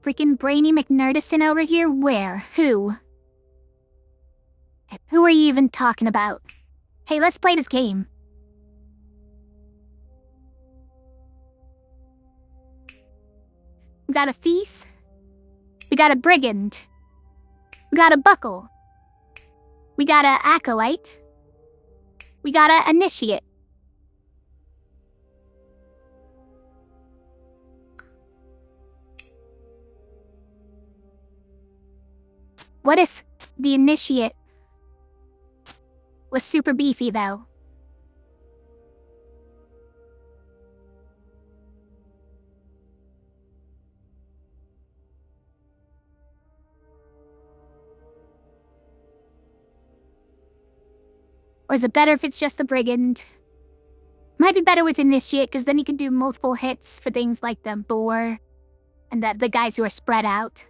Freaking Brainy McNerdison over here? Where? Who? Who are you even talking about? Hey, let's play this game. We got a thief. We got a brigand. We got a buckle. We got a acolyte. We got a initiate. What if the initiate was super beefy, though? Or is it better if it's just the brigand? Might be better with initiate, because then you can do multiple hits for things like the boar and the guys who are spread out.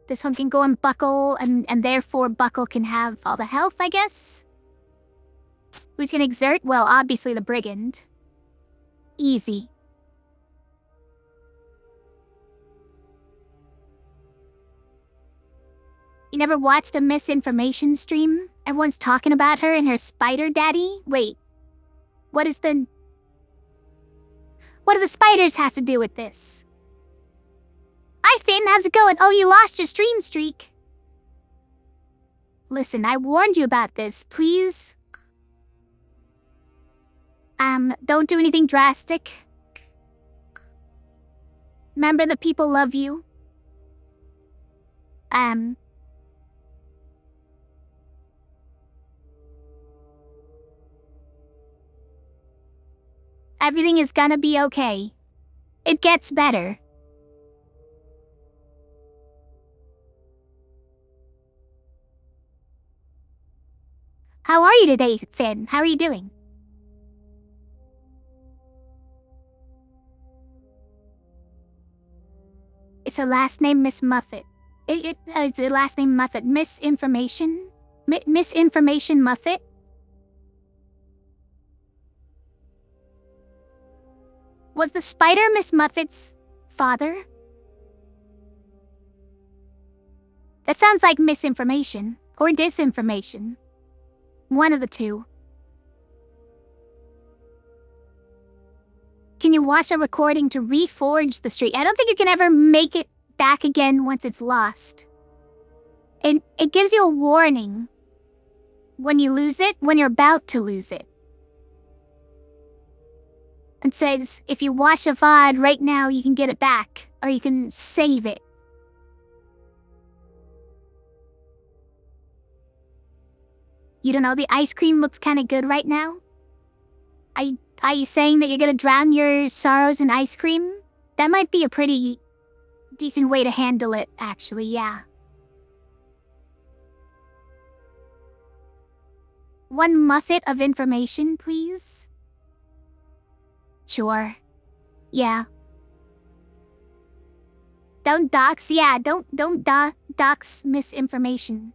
This one can go on buckle, and therefore buckle can have all the health, I guess? Who's gonna exert? Well, obviously the brigand. Easy. You never watched a misinformation stream? Everyone's talking about her and her spider daddy? Wait. What do the spiders have to do with this? Hi Finn, how's it going? Oh, you lost your stream streak. Listen, I warned you about this, please. Don't do anything drastic. Remember that people love you. Everything is gonna be okay. It gets better. How are you today, Finn? How are you doing? It's her last name, Miss Muffet. It's her last name, Muffet. Misinformation? Misinformation Muffet? Was the spider Miss Muffet's father? That sounds like misinformation. Or disinformation. One of the two. Can you watch a recording to reforge the streak? I don't think you can ever make it back again once it's lost. It gives you a warning when you lose it, when you're about to lose it. It says, if you watch a VOD right now, you can get it back, or you can save it. You don't know, the ice cream looks kinda good right now? Are you saying that you're gonna drown your sorrows in ice cream? That might be a pretty decent way to handle it, actually, yeah. One muffet of information, please? Sure. Yeah. Don't dox, yeah, don't dox misinformation.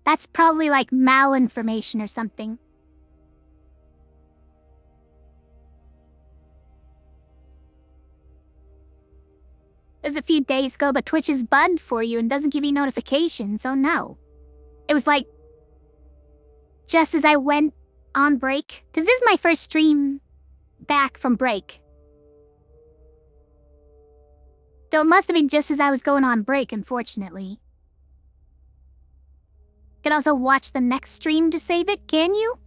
That's probably like malinformation or something. It was a few days ago, but Twitch is bugged for you and doesn't give you notifications, oh no. It was like, just as I went on break, because this is my first stream back from break. Though it must have been just as I was going on break, unfortunately. You can also watch the next stream to save it, can you?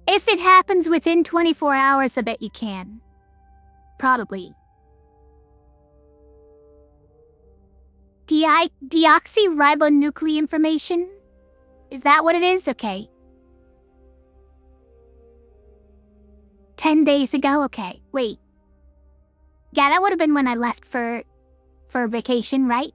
If it happens within 24 hours, I bet you can. Probably. Deoxyribonucleic information? Is that what it is? Okay. 10 days ago? Okay, wait. Yeah, that would have been when I left for vacation, right?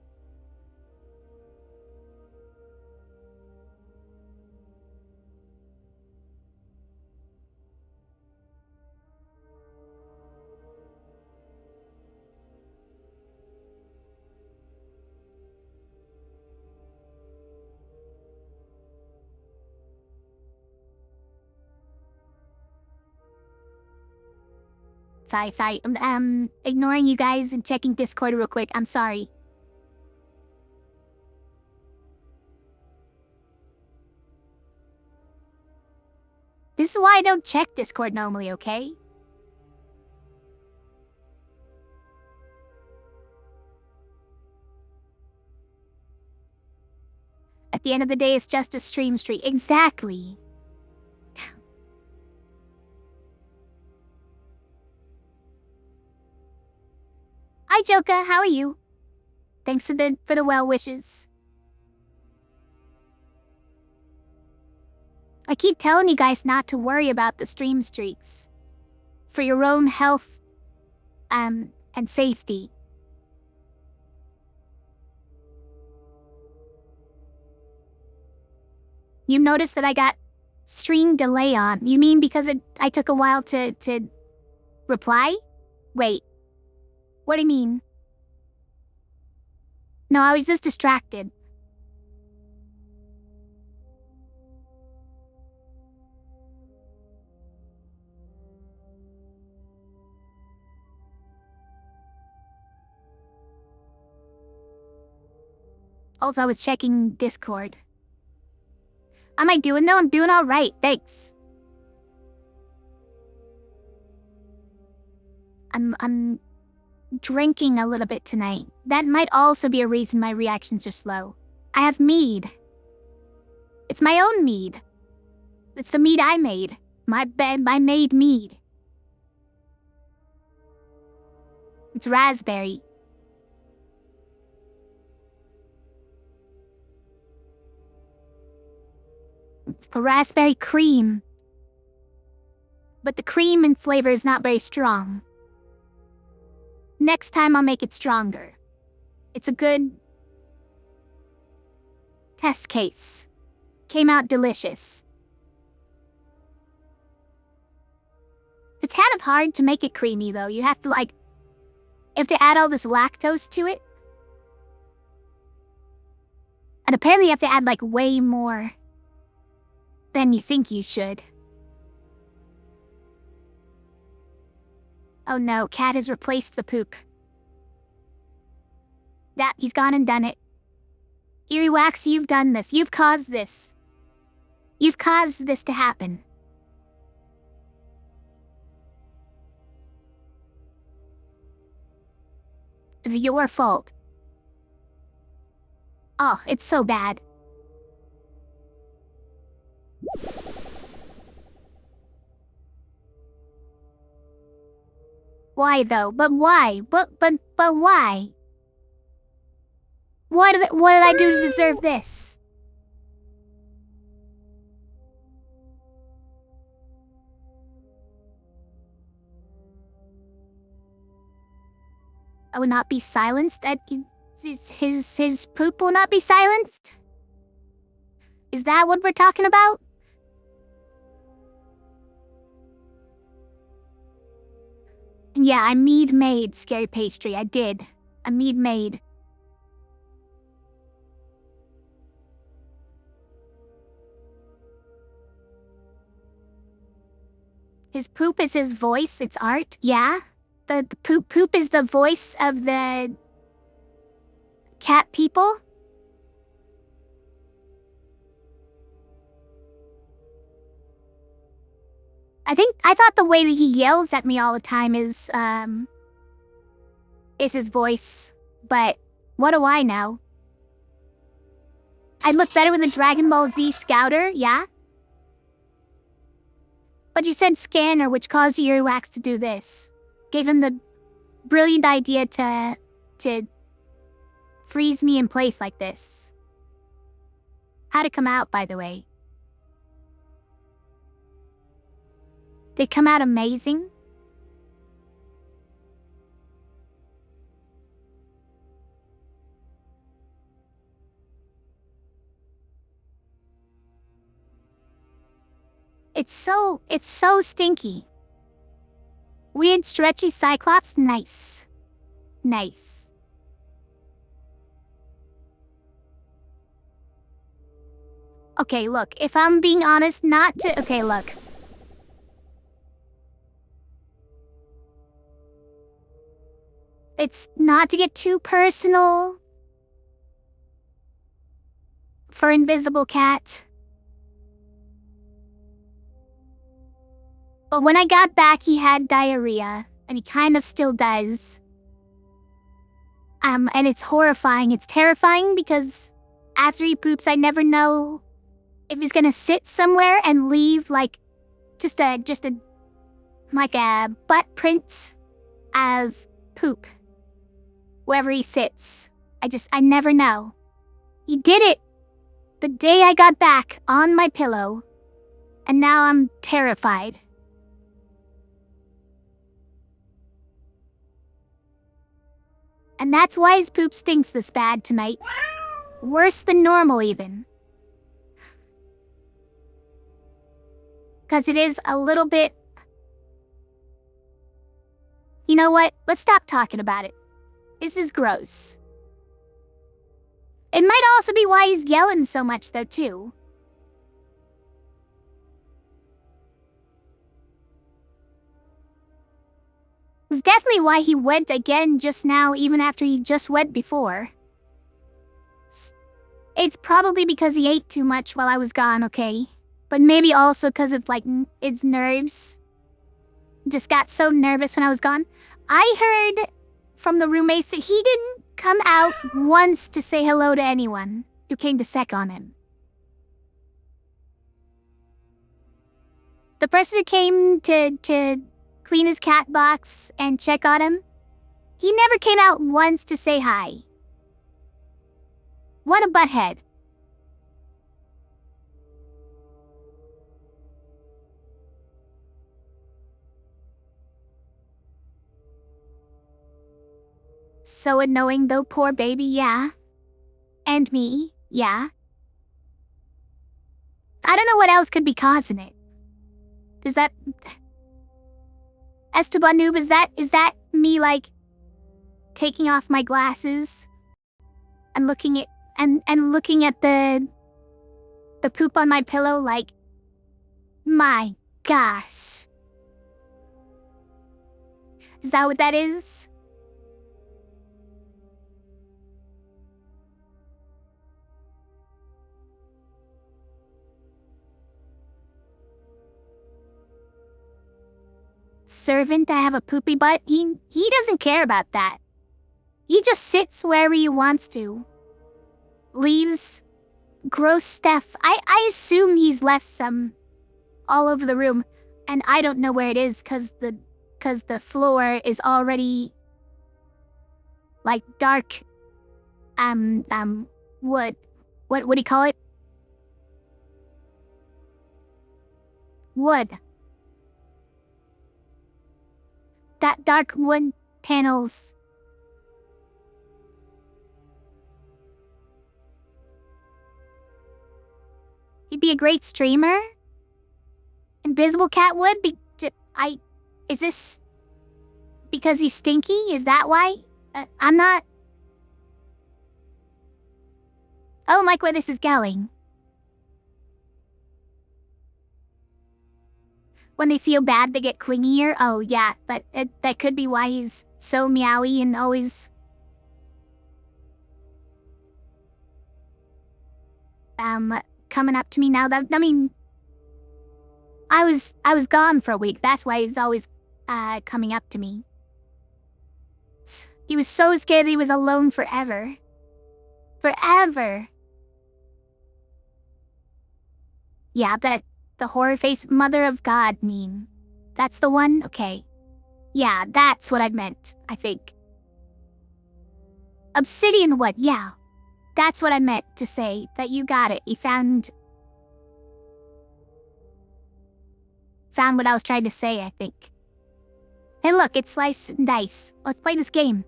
outside. Sorry, ignoring you guys and checking Discord real quick. I'm sorry. This is why I don't check Discord normally, okay? At the end of the day, it's just a stream streak. Exactly. Hi, Joka. How are you? Thanks for the well wishes. I keep telling you guys not to worry about the stream streaks. For your own health, and safety. You noticed that I got stream delay on. You mean because I took a while to reply? Wait. What do you mean? No, I was just distracted. Also, I was checking Discord. How am I doing though? I'm doing alright, thanks. I'm drinking a little bit tonight. That might also be a reason my reactions are slow. I have mead. It's my own mead. It's the mead I made. My made mead. It's raspberry. A raspberry cream. But the cream and flavor is not very strong. Next time I'll make it stronger. It's a good test case. Came out delicious. It's kind of hard to make it creamy though. You have to add all this lactose to it. And apparently you have to add way more than you think you should. Oh no, Cat has replaced the poop. He's gone and done it. Earwax, you've done this. You've caused this. You've caused this to happen. It's your fault. Oh, it's so bad. Why though? But why? But why? What did I do to deserve this? I will not be silenced. His poop will not be silenced? Is that what we're talking about? Yeah, I mead made scary pastry. I did. I mead made. His poop is his voice. It's art. Yeah. The poop is the voice of the cat people. I thought the way that he yells at me all the time is his voice, but what do I know? I'd look better with a Dragon Ball Z Scouter, yeah? But you said scanner, which caused Earwax to do this. Gave him the brilliant idea to freeze me in place like this. How'd it come out, by the way? They come out amazing. It's so stinky. Weird stretchy Cyclops, nice. Nice. Okay, look, if I'm being honest, okay, look. It's not to get too personal for Invisible Cat. But when I got back, he had diarrhea, and he kind of still does. And it's horrifying. It's terrifying because after he poops, I never know if he's gonna sit somewhere and leave like just a butt print as poop wherever he sits. I never know. He did it the day I got back on my pillow, and now I'm terrified. And that's why his poop stinks this bad tonight. Worse than normal, even. Because it is a little bit... You know what? Let's stop talking about it. This is gross. It might also be why he's yelling so much, though, too. It's definitely why he went again just now, even after he just went before. It's probably because he ate too much while I was gone, okay? But maybe also because of, like, its nerves. Just got so nervous when I was gone. I heard from the roommates that he didn't come out once to say hello to anyone who came to check on him. The person who came to clean his cat box and check on him, he never came out once to say hi. What a butthead. So annoying though, poor baby, yeah. And me, yeah. I don't know what else could be causing it. Does that... Esteban Noob, is that me, like, taking off my glasses and looking at looking at the poop on my pillow like, my gosh. Is that what that is? Servant, I have a poopy butt. He doesn't care about that. He just sits wherever he wants to. Leaves gross stuff. I assume he's left some all over the room, and I don't know where it is because the floor is already like dark wood. What do you call it? Wood. That dark wood panels. He'd be a great streamer. Invisible Cat would be... Is this... because he's stinky? Is that why? I'm not... Oh, like where this is going. When they feel bad, they get clingier? Oh, yeah, but that could be why he's so meowy and always... coming up to me now. I mean... I was gone for a week. That's why he's always, coming up to me. He was so scared that he was alone forever. Forever. Yeah, that... the horror face mother of God meme. That's the one? Okay. Yeah, that's what I meant, I think. Obsidian wood, yeah. That's what I meant to say, that you got it. You found what I was trying to say, I think. Hey look, it's slice&dice. Let's play this game.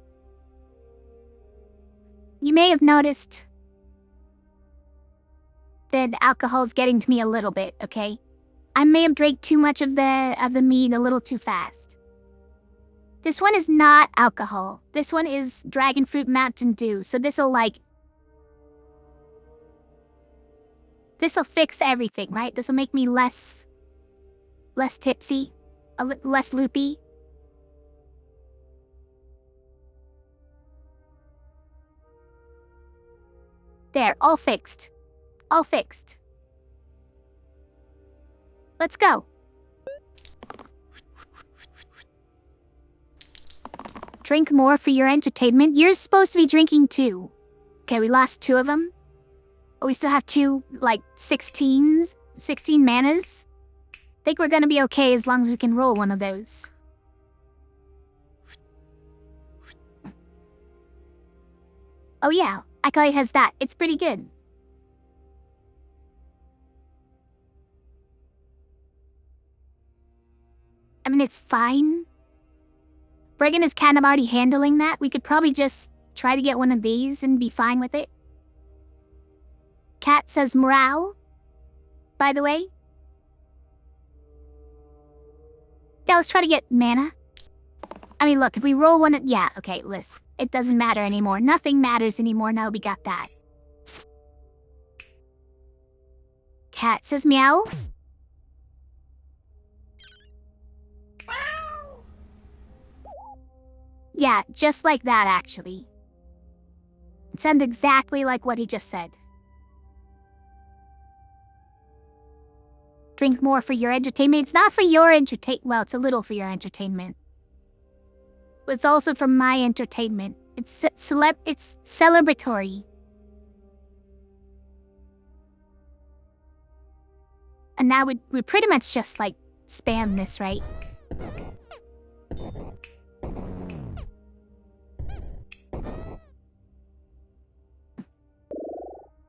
You may have noticed that alcohol's getting to me a little bit, okay? I may have drank too much of the mead a little too fast. This one is not alcohol. This one is Dragon Fruit Mountain Dew, so this'll fix everything, right? This'll make me less tipsy, less loopy. There, all fixed. All fixed. Let's go. Drink more for your entertainment. You're supposed to be drinking too. Okay, we lost 2 of them. But we still have 2, like, 16 manas. Think we're gonna be okay as long as we can roll one of those. Oh yeah, Acolyte has that. It's pretty good. I mean, it's fine. Brigand is kind of already handling that. We could probably just try to get one of these and be fine with it. Cat says morale, by the way. Yeah, let's try to get mana. I mean, look, if we roll one... Yeah, okay, listen. It doesn't matter anymore. Nothing matters anymore now we got that. Cat says meow. Yeah, just like that, actually. It sounded exactly like what he just said. Drink more for your entertainment. It's not for your entertainment. Well, it's a little for your entertainment. But it's also for my entertainment. It's celebratory. And now we pretty much just, like, spam this, right?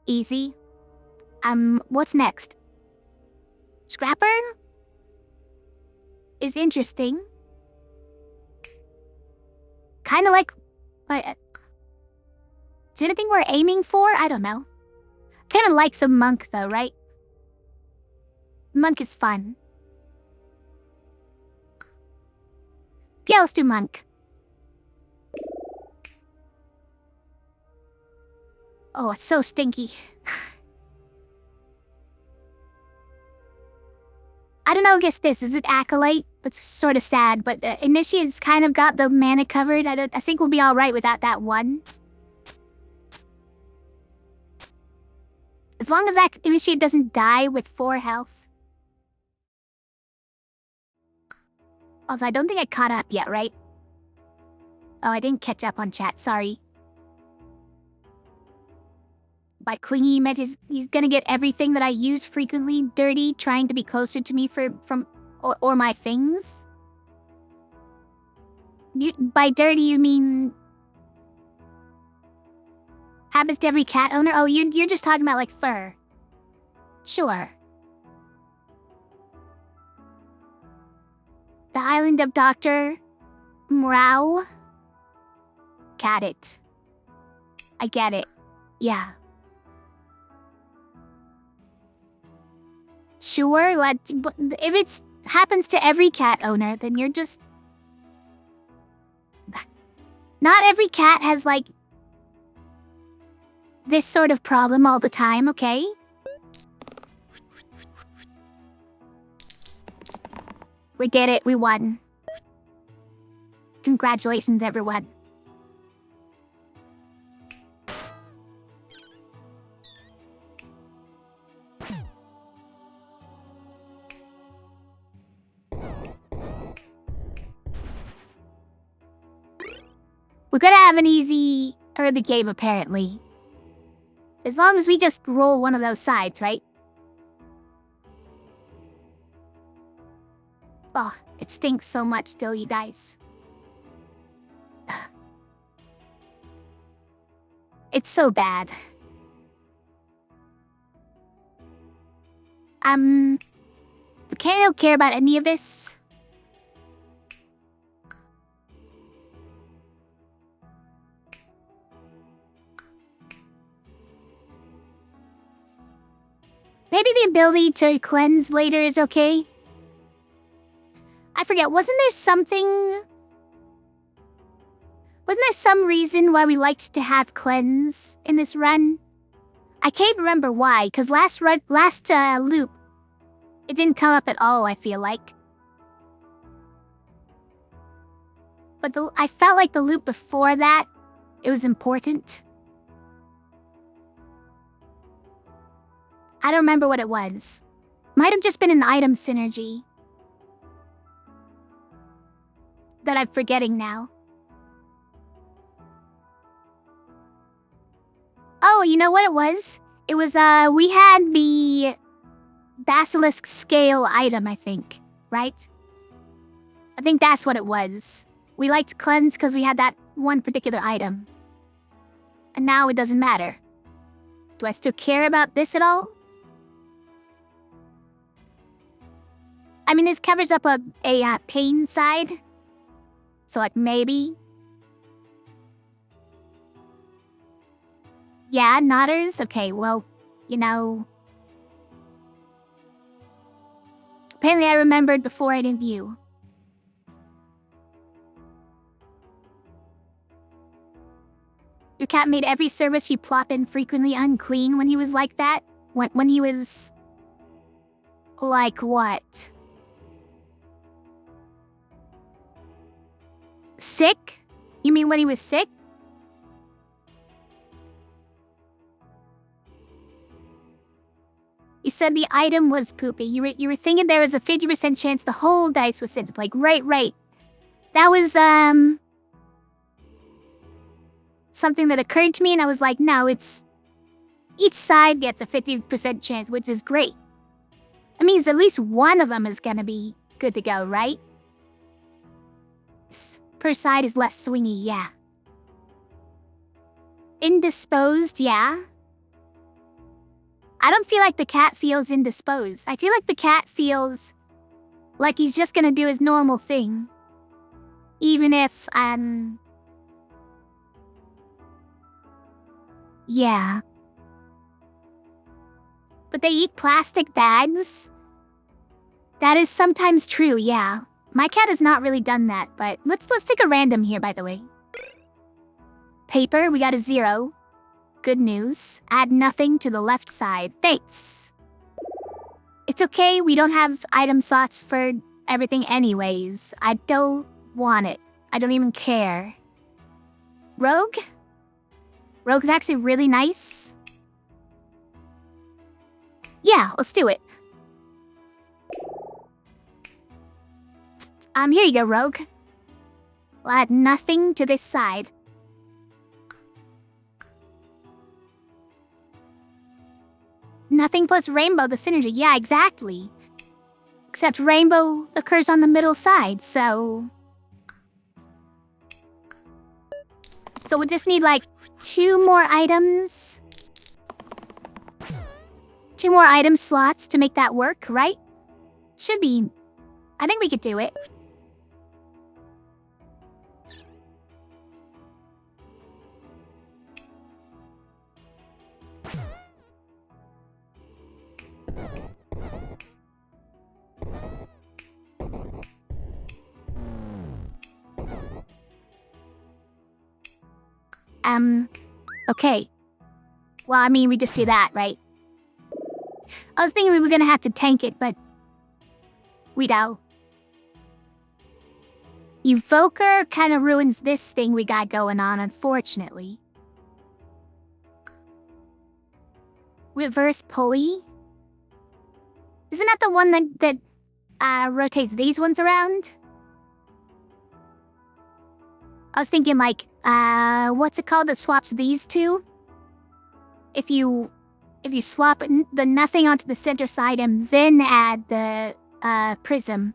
Easy. What's next? Scrapper? Is interesting. Kinda like... is there anything we're aiming for? I don't know. Kinda like some monk though, right? Monk is fun. Yeah, let's do monk. Oh, it's so stinky. I don't know, I guess this. Is it Acolyte? It's sort of sad, but Initiate's kind of got the mana covered. I think we'll be alright without that one. As long as that Initiate doesn't die with 4 health. Also, I don't think I caught up yet, right? Oh, I didn't catch up on chat, sorry. By clingy, he meant he's gonna get everything that I use frequently dirty, trying to be closer to me or my things. By dirty, you mean happens to every cat owner? Oh, you're just talking about like fur. Sure. The island of Dr. Morau. Cat it. I get it. Yeah. Sure, if it happens to every cat owner, then you're just... Not every cat has, like, this sort of problem all the time, okay? We did it, we won. Congratulations, everyone. We're gonna have an easy early game, apparently. As long as we just roll one of those sides, right? Oh, it stinks so much still, you guys. It's so bad. I don't care about any of this. Maybe the ability to cleanse later is okay. I forget, wasn't there some reason why we liked to have cleanse in this run? I can't remember why, because last loop, it didn't come up at all, I feel like. But I felt like the loop before that, it was important. I don't remember what it was. Might have just been an item synergy that I'm forgetting now. Oh, you know what it was? It was, we had the basilisk scale item, I think, right? I think that's what it was. We liked cleanse because we had that one particular item. And now it doesn't matter. Do I still care about this at all? I mean, this covers up a pain side. So, like, maybe. Yeah, nodders? Okay, well, you know. Apparently I remembered before I didn't view. Your cat made every service you plop in frequently unclean when he was like that? When he was... Like what? Sick? You mean when he was sick? You said the item was poopy. You were thinking there was a 50% chance the whole dice was sent. Like, right. That was, something that occurred to me, and I was like, no, it's... Each side gets a 50% chance, which is great. That means at least one of them is gonna be good to go, right? Per side is less swingy, yeah. Indisposed, yeah. I don't feel like the cat feels indisposed. I feel like the cat feels like he's just gonna do his normal thing. Even if, yeah. But they eat plastic bags? That is sometimes true, yeah. My cat has not really done that, but let's take a random here, by the way. Paper, we got a 0. Good news. Add nothing to the left side. Thanks. It's okay, we don't have item slots for everything anyways. I don't want it. I don't even care. Rogue? Rogue's actually really nice. Yeah, let's do it. Here you go, Rogue. We'll add nothing to this side. Nothing plus rainbow, the synergy. Yeah, exactly. Except rainbow occurs on the middle side, so... So we'll just need, like, 2 more items. 2 more item slots to make that work, right? Should be... I think we could do it. Okay. Well, I mean, we just do that, right? I was thinking we were gonna have to tank it, but... we don't. Evoker kinda ruins this thing we got going on, unfortunately. Reverse pulley? Isn't that the one that rotates these ones around? I was thinking like, what's it called that swaps these two? If you swap the nothing onto the center side and then add the prism.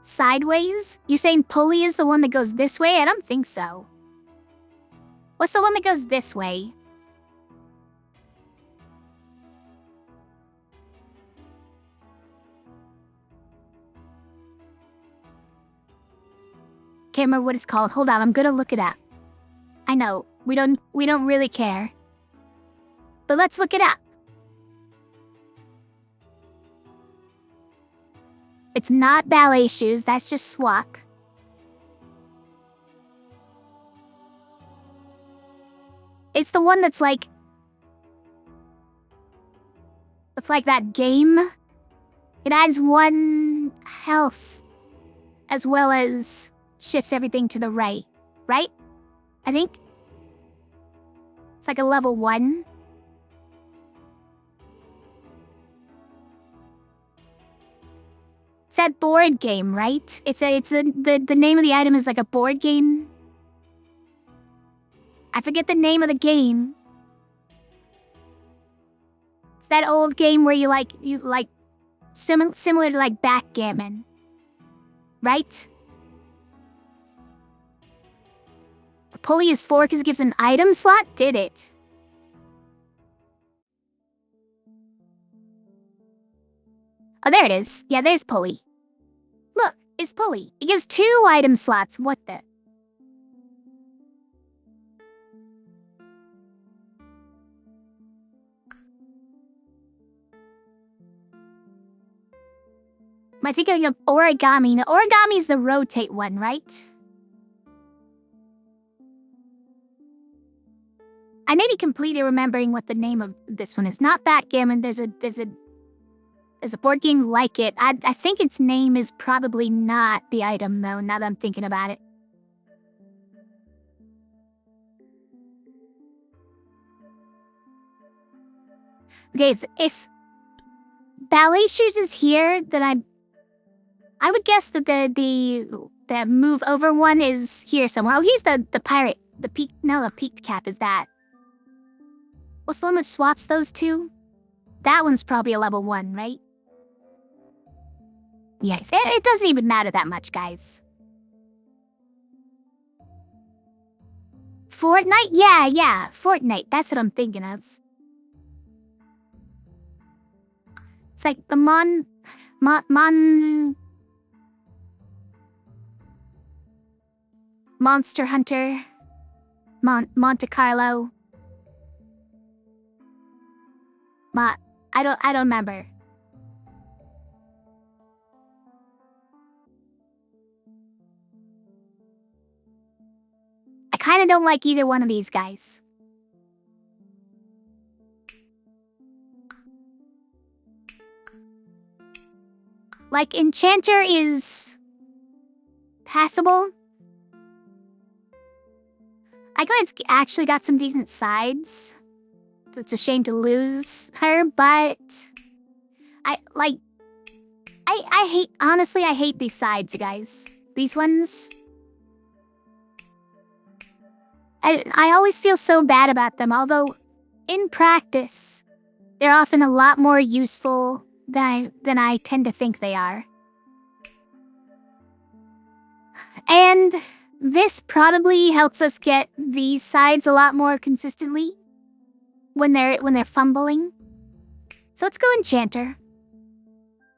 Sideways? You're saying pulley is the one that goes this way? I don't think so. What's the one that goes this way? Can't remember what it's called. Hold on, I'm gonna look it up. I know, we don't really care. But let's look it up. It's not ballet shoes, that's just swak. It's the one that's like... It's like that game. It adds 1 health, as well as shifts everything to the right. Right? I think? It's like a level 1. It's that board game, right? The name of the item is like a board game. I forget the name of the game. It's that old game where you like similar to like backgammon. Right? A pulley is 4 because it gives an item slot? Did it? Oh, there it is. Yeah, there's pulley. Look, it's pulley. It gives 2 item slots. What the? Am I thinking of origami? Now, origami is the rotate one, right? I may be completely remembering what the name of this one is. Not backgammon. There's a board game like it. I think its name is probably not the item though. Now that I'm thinking about it. Okay, if ballet shoes is here, then I would guess that the move over one is here somewhere. Oh, here's the pirate. The peaked cap is that. What's the one that swaps those two? That one's probably a level 1, right? Yes, it doesn't even matter that much, guys. Fortnite? Yeah, Fortnite. That's what I'm thinking of. It's like the Monster Hunter, Monte Carlo. I don't remember. I kind of don't like either one of these guys. Like, Enchanter is passable. I guess it's actually got some decent sides. So it's a shame to lose her, but I hate these sides, you guys. These ones. I always feel so bad about them, although in practice, they're often a lot more useful than I tend to think they are. And this probably helps us get these sides a lot more consistently when they're fumbling. So let's go Enchanter.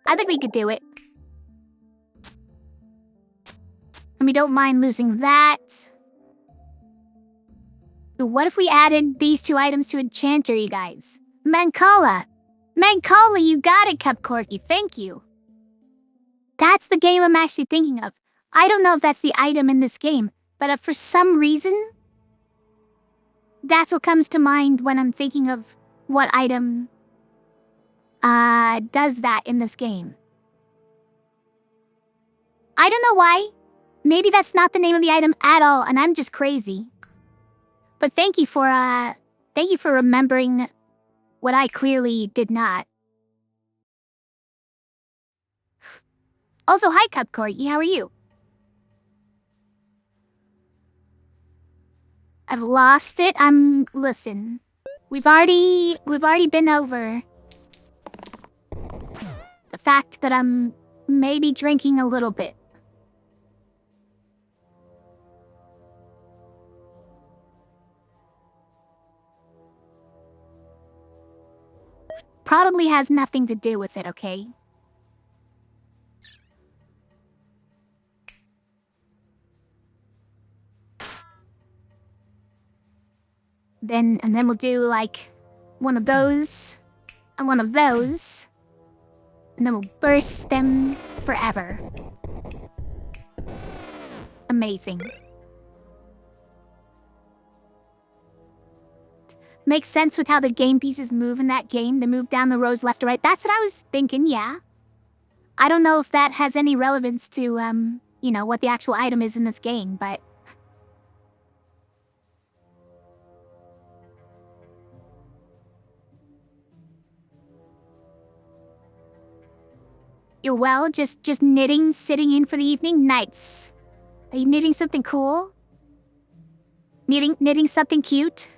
I think we could do it. And we don't mind losing that. But what if we added these 2 items to Enchanter, you guys? Mancala! Mancala, you got it, Cup Corky. Thank you. That's the game I'm actually thinking of. I don't know if that's the item in this game, but if for some reason, that's what comes to mind when I'm thinking of what item does that in this game. I don't know why. Maybe that's not the name of the item at all, and I'm just crazy. But thank you for remembering what I clearly did not. Also, hi, Cup Corky. How are you? I've lost it. Listen. We've already been over the fact that I'm maybe drinking a little bit. Probably has nothing to do with it, okay? And then we'll do like one of those and one of those. And then we'll burst them forever. Amazing. Makes sense with how the game pieces move in that game. They move down the rows left to right. That's what I was thinking, yeah. I don't know if that has any relevance to, you know, what the actual item is in this game, but... You're well, just knitting, sitting in for the evening? Nice. Are you knitting something cool? Knitting something cute?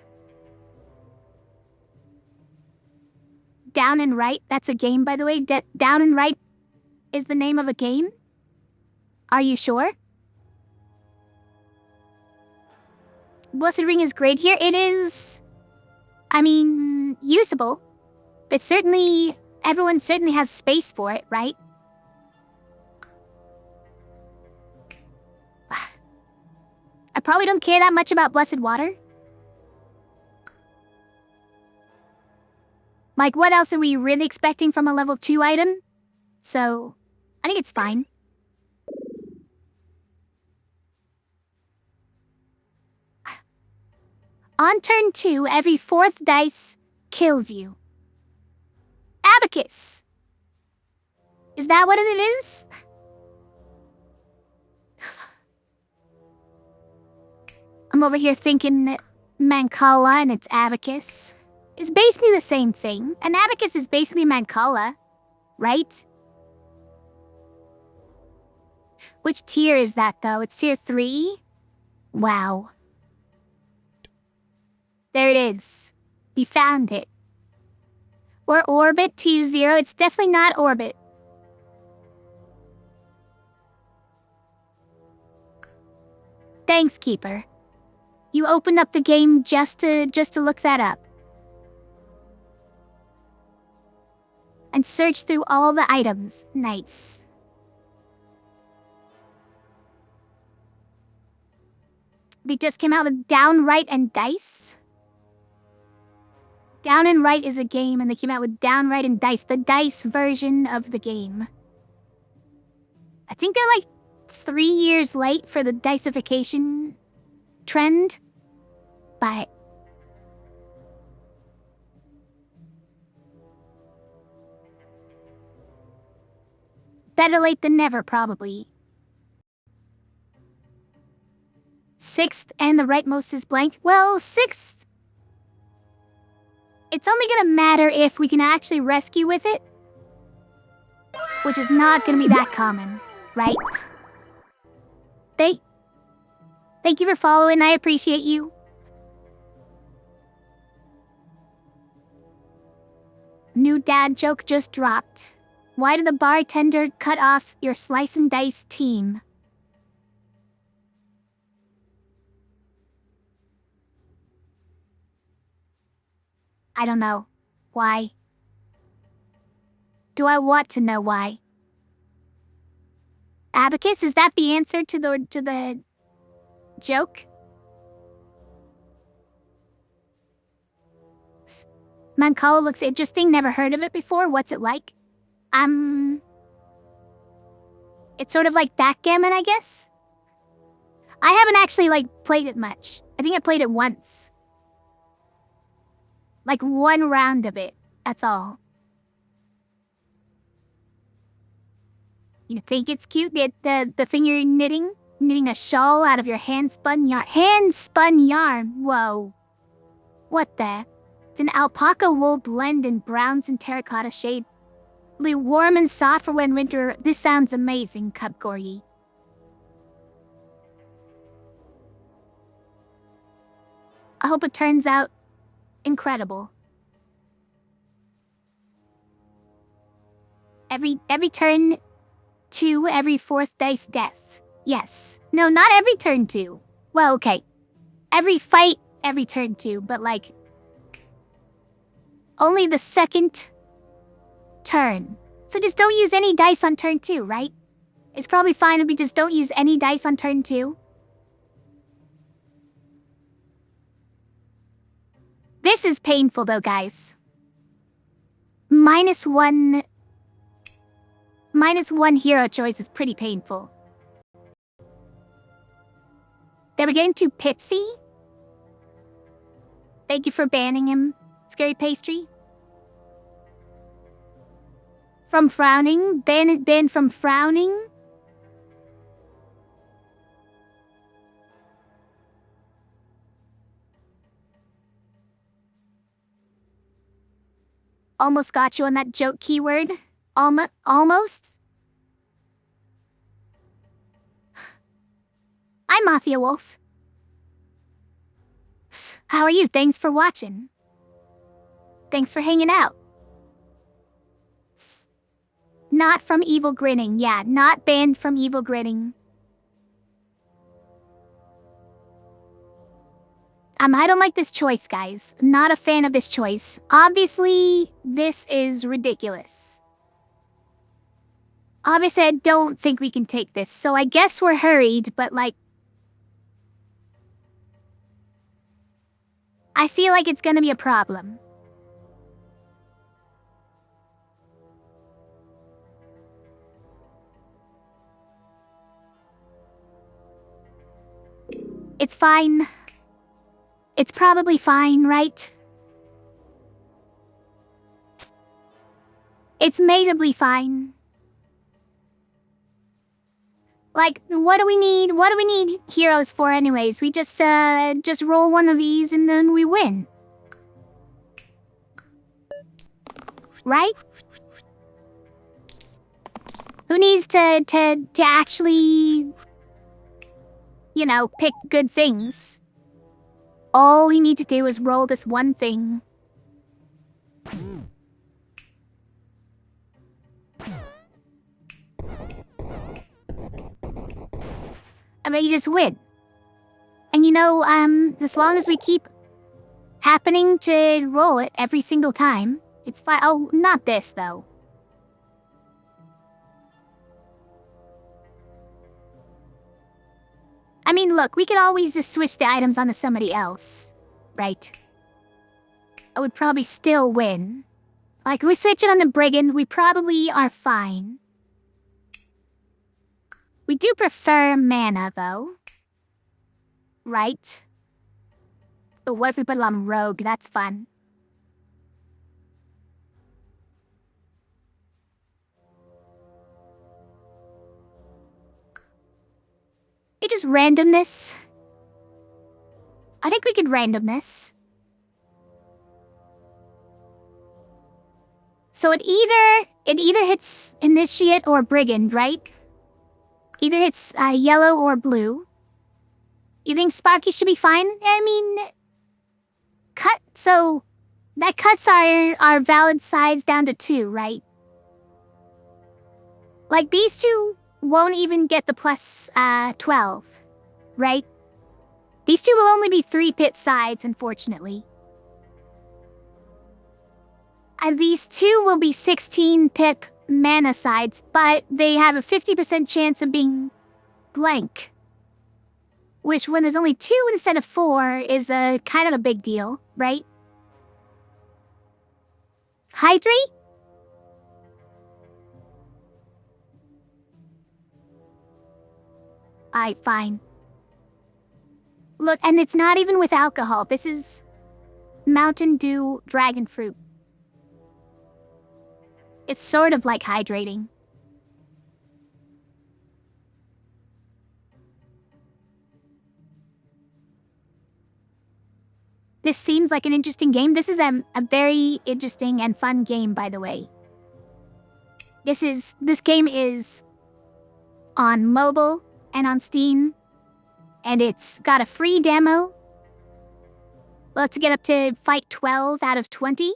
Down and Right, that's a game, by the way. Down and Right is the name of a game? Are you sure? Blessed Ring is great here. It is... I mean, usable. But certainly, everyone certainly has space for it, right? I probably don't care that much about Blessed Water. Like, what else are we really expecting from a level 2 item? So, I think it's fine. On turn 2, every 4th dice kills you. Abacus! Is that what it is? I'm over here thinking Mancala and it's Abacus. It's basically the same thing. An Abacus is basically Mancala, right? Which tier is that, though? It's tier 3? Wow. There it is. We found it. Or Orbit T0. It's definitely not Orbit. Thanks, Keeper. You opened up the game just to look that up. And search through all the items. Nice. They just came out with Downright and Dice. Down and Right is a game, and they came out with Downright and Dice, the dice version of the game. I think they're like 3 years late for the dicification trend, but... better late than never, probably. 6th and the rightmost is blank. Well, 6th... it's only gonna matter if we can actually rescue with it. Which is not gonna be that common, right? Thank you for following, I appreciate you. New dad joke just dropped. Why did the bartender cut off your slice and dice team? I don't know. Why? Do I want to know why? Abacus, is that the answer to the joke? Mancala looks interesting, never heard of it before. What's it like? It's sort of like backgammon, I guess? I haven't actually, played it much. I think I played it once. Like, 1 round of it. That's all. You think it's cute? The thing you're knitting? Knitting a shawl out of your hand-spun yarn. Hand-spun yarn! Whoa. What the? It's an alpaca wool blend in browns and terracotta shade. Warm and soft for when winter. This sounds amazing, Cupgorgy. I hope it turns out incredible. Every turn 2, every 4th dice death. Yes. No, not every turn 2. Well, okay. Every fight, every turn 2, but only the 2nd turn. So just don't use any dice on turn 2, right? It's probably fine if we just don't use any dice on turn 2. This is painful though, guys. -1 hero choice is pretty painful. They were getting too Pipsy? Thank you for banning him, Scary Pastry. From frowning? Ban from frowning? Almost got you on that joke keyword. Almost? I'm Mafia Wolf. How are you? Thanks for watching. Thanks for hanging out. Not from evil grinning. Yeah, not banned from evil grinning. I don't like this choice, guys. Not a fan of this choice. Obviously, this is ridiculous. Obviously, I don't think we can take this, so I guess we're hurried, but like... I feel like it's gonna be a problem. It's fine. It's probably fine, right? It's matably fine. Like, what do we need? What do we need heroes for anyways? We just roll one of these and then we win. Right? Who needs to actually, you know, pick good things? All we need to do is roll this one thing. I mean, you just win. And you know, as long as we keep happening to roll it every single time, it's fine. Oh, not this, though. I mean, look, we could always just switch the items onto somebody else, right? I would probably still win. Like, if we switch it on the Brigand, we probably are fine. We do prefer mana, though. Right? But what if we put it on Rogue? That's fun. It is randomness. I think we could randomness. So it either hits Initiate or Brigand, right? Either hits yellow or blue. You think Sparky should be fine? I mean, so that cuts our valid sides down to 2, right? Like, these two won't even get the plus 12, right? These two will only be 3 pip sides, unfortunately. And these two will be 16 pip mana sides, but they have a 50% chance of being blank. Which, when there's only 2 instead of 4, is a kind of a big deal, right? Hydrate? Alright, fine. Look, and it's not even with alcohol. This is Mountain Dew Dragon Fruit. It's sort of like hydrating. This seems like an interesting game. This is a very interesting and fun game, by the way. This game is on mobile and on Steam, and it's got a free demo. Let's get up to fight 12 out of 20.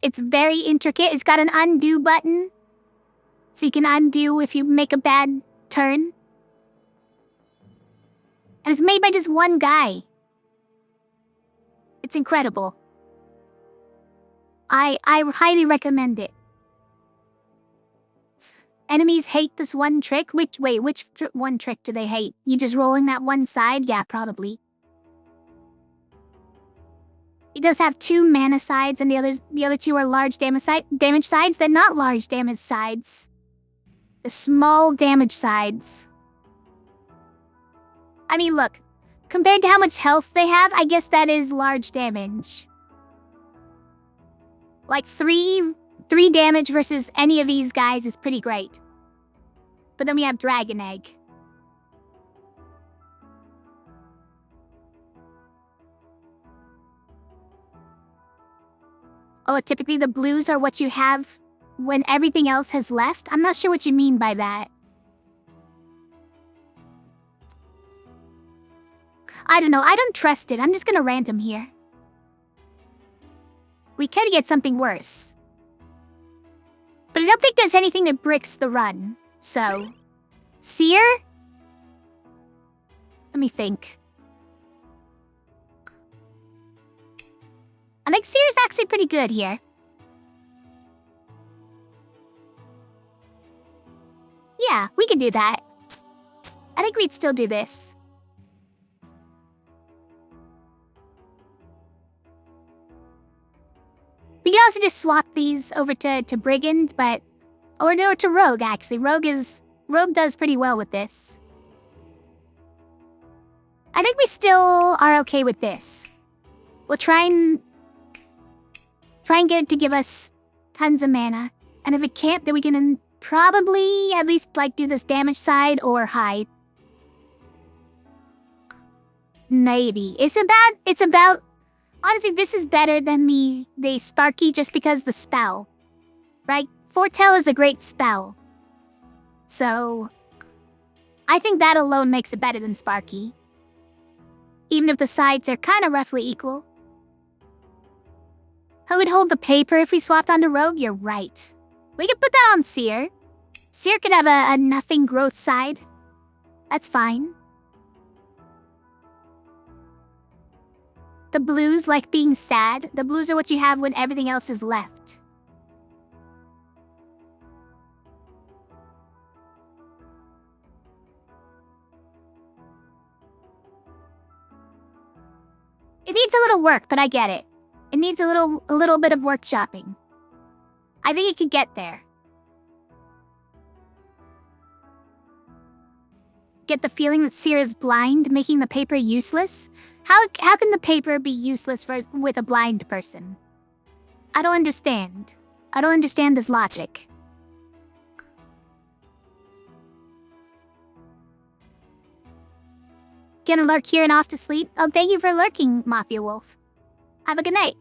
It's very intricate. It's got an undo button, so you can undo if you make a bad turn. And it's made by just one guy. It's incredible. I highly recommend it. Enemies hate this one trick? Which one trick do they hate? You just rolling that one side? Yeah, probably. It does have 2 mana sides, and the other 2 are large damage sides. They're not large damage sides. The small damage sides. I mean, look, compared to how much health they have, I guess that is large damage. Like, three damage versus any of these guys is pretty great. But then we have Dragon Egg. Oh, typically the blues are what you have when everything else has left? I'm not sure what you mean by that. I don't know. I don't trust it. I'm just gonna random here. We could get something worse. But I don't think there's anything that bricks the run. So, Seer? Let me think. I think Seer's actually pretty good here. Yeah, we could do that. I think we'd still do this. We can also just swap these over to Brigand, but... Or no, to Rogue, actually. Rogue does pretty well with this. I think we still are okay with this. We'll try and get it to give us tons of mana. And if it can't, then we can probably at least, like, do this damage side or hide. Maybe. It's about... Honestly, this is better than the Sparky just because the spell. Right? Foretell is a great spell. So... I think that alone makes it better than Sparky. Even if the sides are kind of roughly equal. Who would hold the paper if we swapped onto Rogue? You're right. We could put that on Seer. Seer could have a nothing growth side. That's fine. The blues like being sad. The blues are what you have when everything else is left. It needs a little work, but I get it. It needs a little bit of workshopping. I think it could get there. Get the feeling that Seer is blind, making the paper useless? How can the paper be useless with a blind person? I don't understand. I don't understand this logic. Gonna lurk here and off to sleep? Oh, thank you for lurking, Mafia Wolf. Have a good night.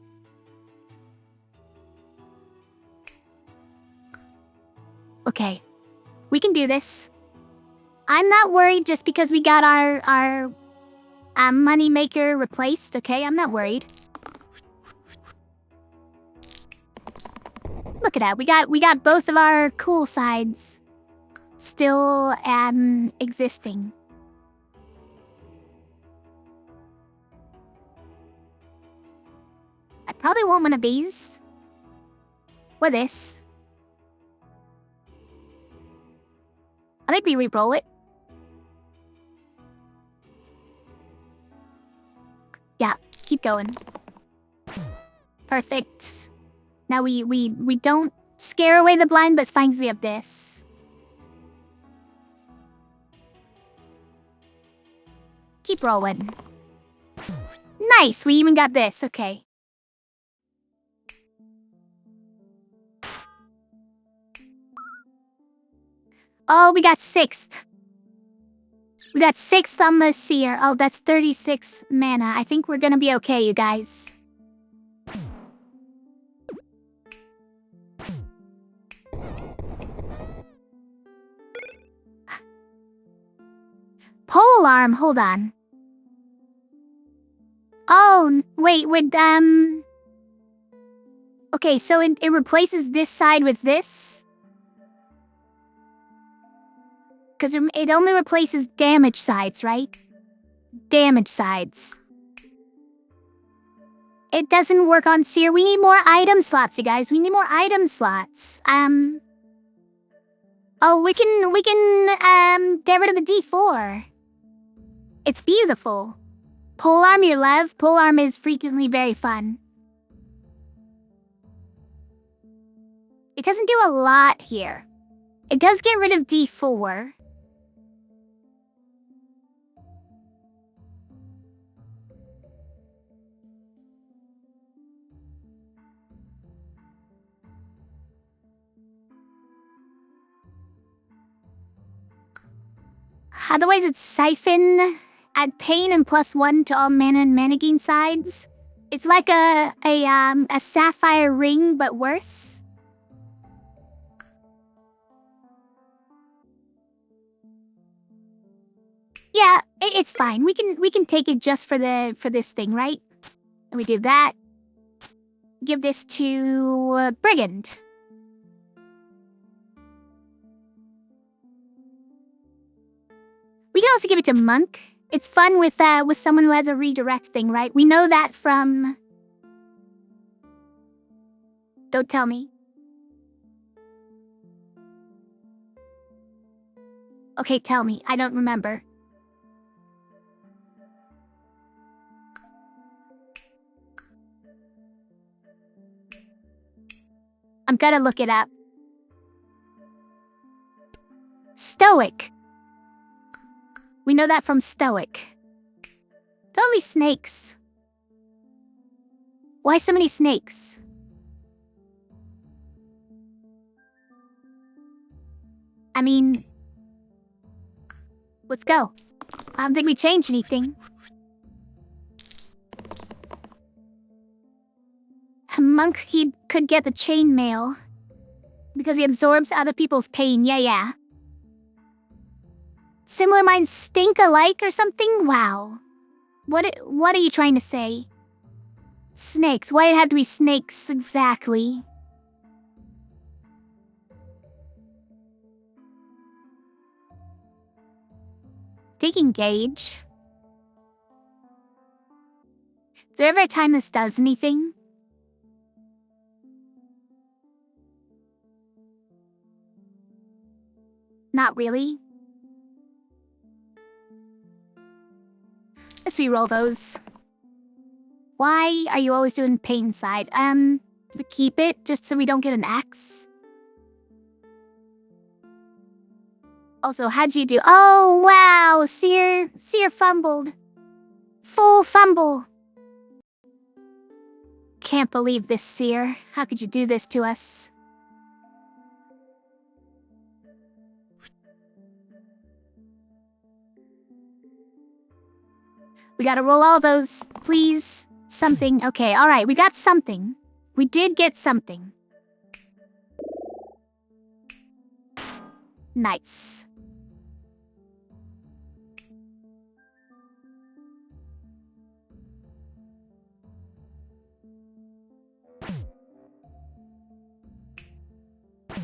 Okay. We can do this. I'm not worried just because we got our money maker replaced, okay? I'm not worried. Look at that. We got both of our cool sides still existing. I probably want one of these. Or this. I think we re-roll it. Yeah, keep going. Perfect. Now we don't scare away the blind, but it's fine because we have this. Keep rolling. Nice, we even got this, okay. Oh, we got 6th. We got 6th on the Seer. Oh, that's 36 mana. I think we're gonna be okay, you guys. Pole alarm, hold on. Oh, wait, okay, so it replaces this side with this? Because it only replaces damage sides, right? Damage sides. It doesn't work on Seer. We need more item slots, you guys. We need more item slots. Oh, we can get rid of the D4. It's beautiful. Polearm, your love. Polearm is frequently very fun. It doesn't do a lot here. It does get rid of D4. Otherwise, it's siphon. Add pain and +1 to all mana and mana gain sides. It's like a sapphire ring, but worse. Yeah, it's fine. We can take it just for this thing, right? And we do that. Give this to Brigand. We can also give it to Monk. It's fun with someone who has a redirect thing, right? We know that from... Don't tell me. Okay, tell me. I don't remember. I'm gonna look it up. Stoic. We know that from Stoic. Totally snakes. Why so many snakes? I mean... Let's go. I don't think we changed anything. Monk, he could get the chainmail. Because he absorbs other people's pain, yeah. Similar minds stink alike or something? Wow. What are you trying to say? Snakes. Why it have to be snakes exactly? Taking Gauge. Is there ever a time this does anything? Not really. Let's re-roll those. Why are you always doing pain side? To keep it, just so we don't get an axe. Also, how'd you do? Oh, wow! Seer fumbled. Full fumble. Can't believe this, Seer. How could you do this to us? We gotta roll all those, please. Something. Okay, alright, we got something. We did get something. Nice.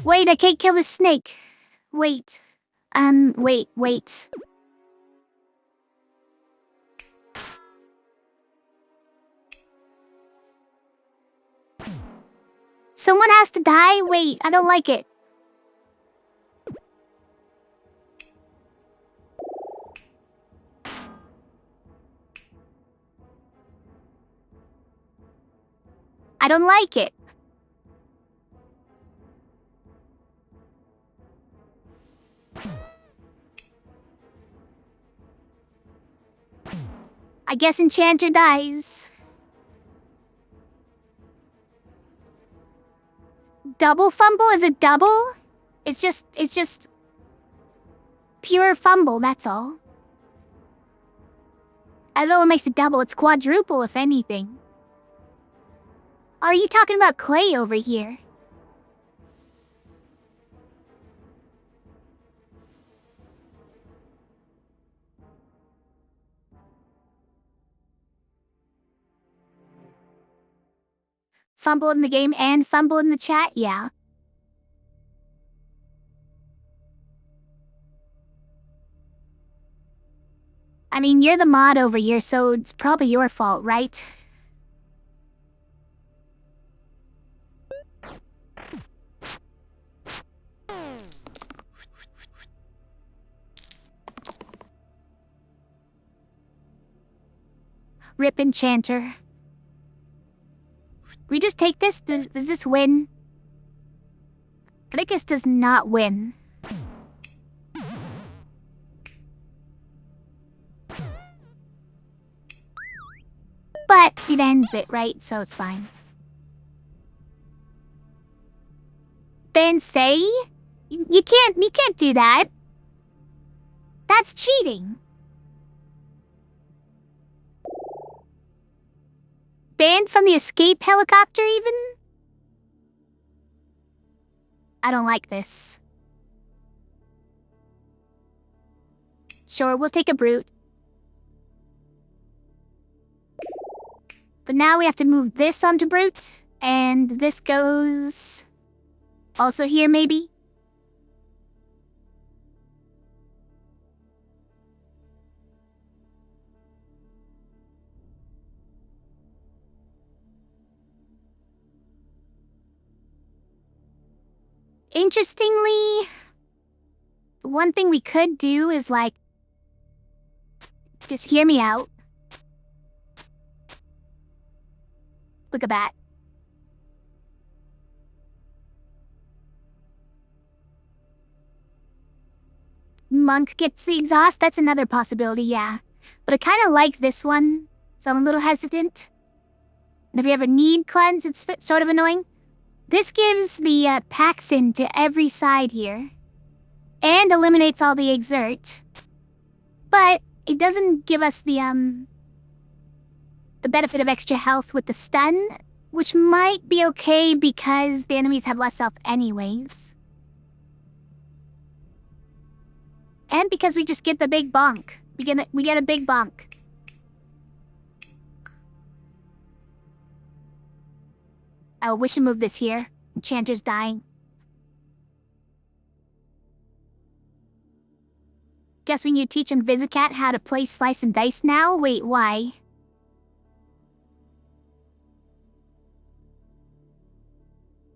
Wait, I can't kill the snake. Wait. Wait. Someone has to die? Wait, I don't like it. I don't like it. I guess Enchanter dies. Double fumble? Is it double? It's just pure fumble, that's all. I don't know what makes it double. It's quadruple, if anything. Are you talking about Clay over here? Fumble in the game and fumble in the chat? Yeah. I mean, you're the mod over here, so it's probably your fault, right? Rip Enchanter. We just take this? Does this win? I think this does not win. But it ends it, right? So it's fine. Ben say? You can't do that. That's cheating. Banned from the escape helicopter even? I don't like this. Sure, we'll take a brute. But now we have to move this onto brute, and this goes also here maybe? Interestingly, one thing we could do is like, just hear me out. Look at that. Monk gets the exhaust, that's another possibility, yeah. But I kind of like this one, so I'm a little hesitant. And if you ever need cleanse, it's sort of annoying. This gives the Paxin to every side here. And eliminates all the exert. But it doesn't give us the benefit of extra health with the stun, which might be okay because the enemies have less health anyways. And because we just get the big bonk. We get a big bonk. Oh, we should move this here. Enchanter's dying. Guess we need to teach Invisicat how to play slice and dice now? Wait, why?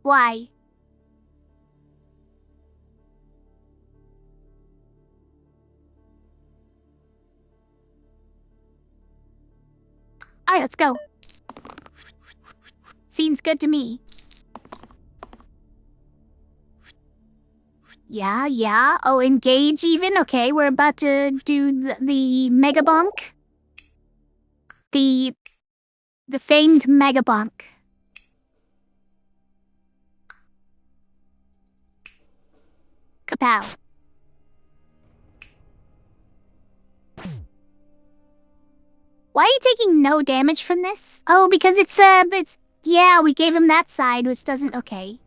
Why? Alright, let's go. Seems good to me. Yeah. Oh, engage even? Okay, we're about to do the Mega Bonk. The famed Mega Bonk. Kapow. Why are you taking no damage from this? Oh, because it's, yeah, we gave him that side, which doesn't, okay.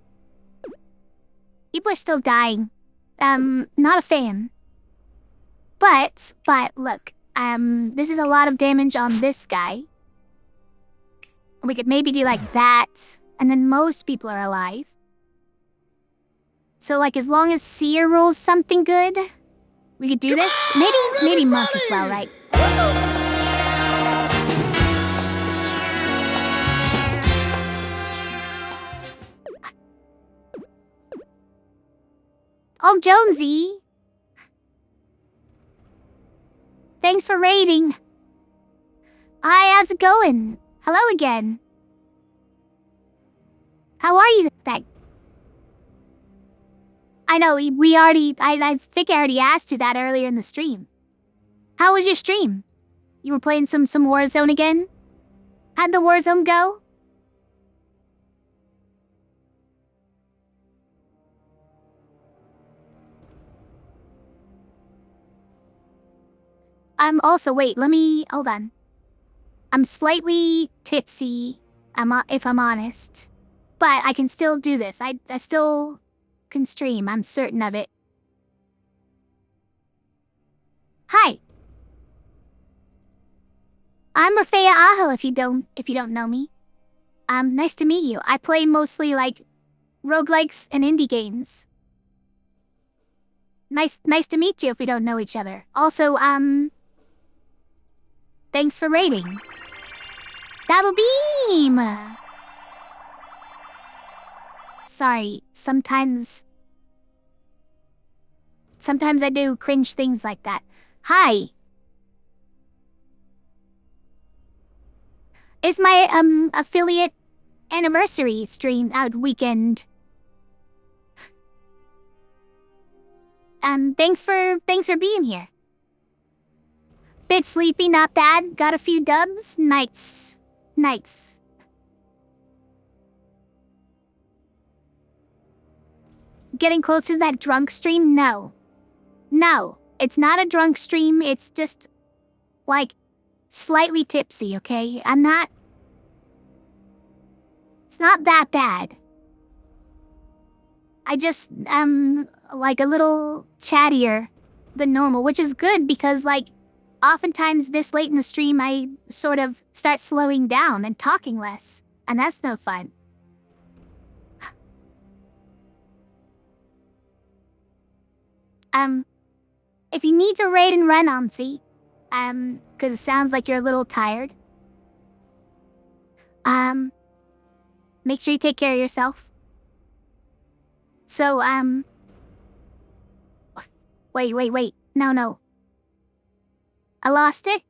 People are still dying. Not a fan. But, look, this is a lot of damage on this guy. We could maybe do like that, and then most people are alive. So, like, as long as Seer rolls something good, we could do this. Maybe Monk as well, right? Oh, Jonesy! Thanks for raiding. Hi, how's it going? Hello again. How are you? I know, we already... I think I already asked you that earlier in the stream. How was your stream? You were playing some Warzone again? How'd the Warzone go? Also, wait, hold on. I'm slightly tipsy, if I'm honest. But I can still do this. I still can stream, I'm certain of it. Hi. I'm Rafea Aho if you don't know me. Nice to meet you. I play mostly like roguelikes and indie games. Nice to meet you if we don't know each other. Also, thanks for raiding. Double beam! Sorry, sometimes I do cringe things like that. Hi. It's my, affiliate anniversary stream out weekend. Thanks for being here. Bit sleepy, not bad. Got a few dubs. Nights. Getting close to that drunk stream? No. It's not a drunk stream, it's just, like, slightly tipsy, okay? It's not that bad. I just like a little chattier than normal, which is good because, like, oftentimes this late in the stream I sort of start slowing down and talking less, and that's no fun. If you need to raid and run, Auntie, cause it sounds like you're a little tired, make sure you take care of yourself. So, wait. No. I lost it.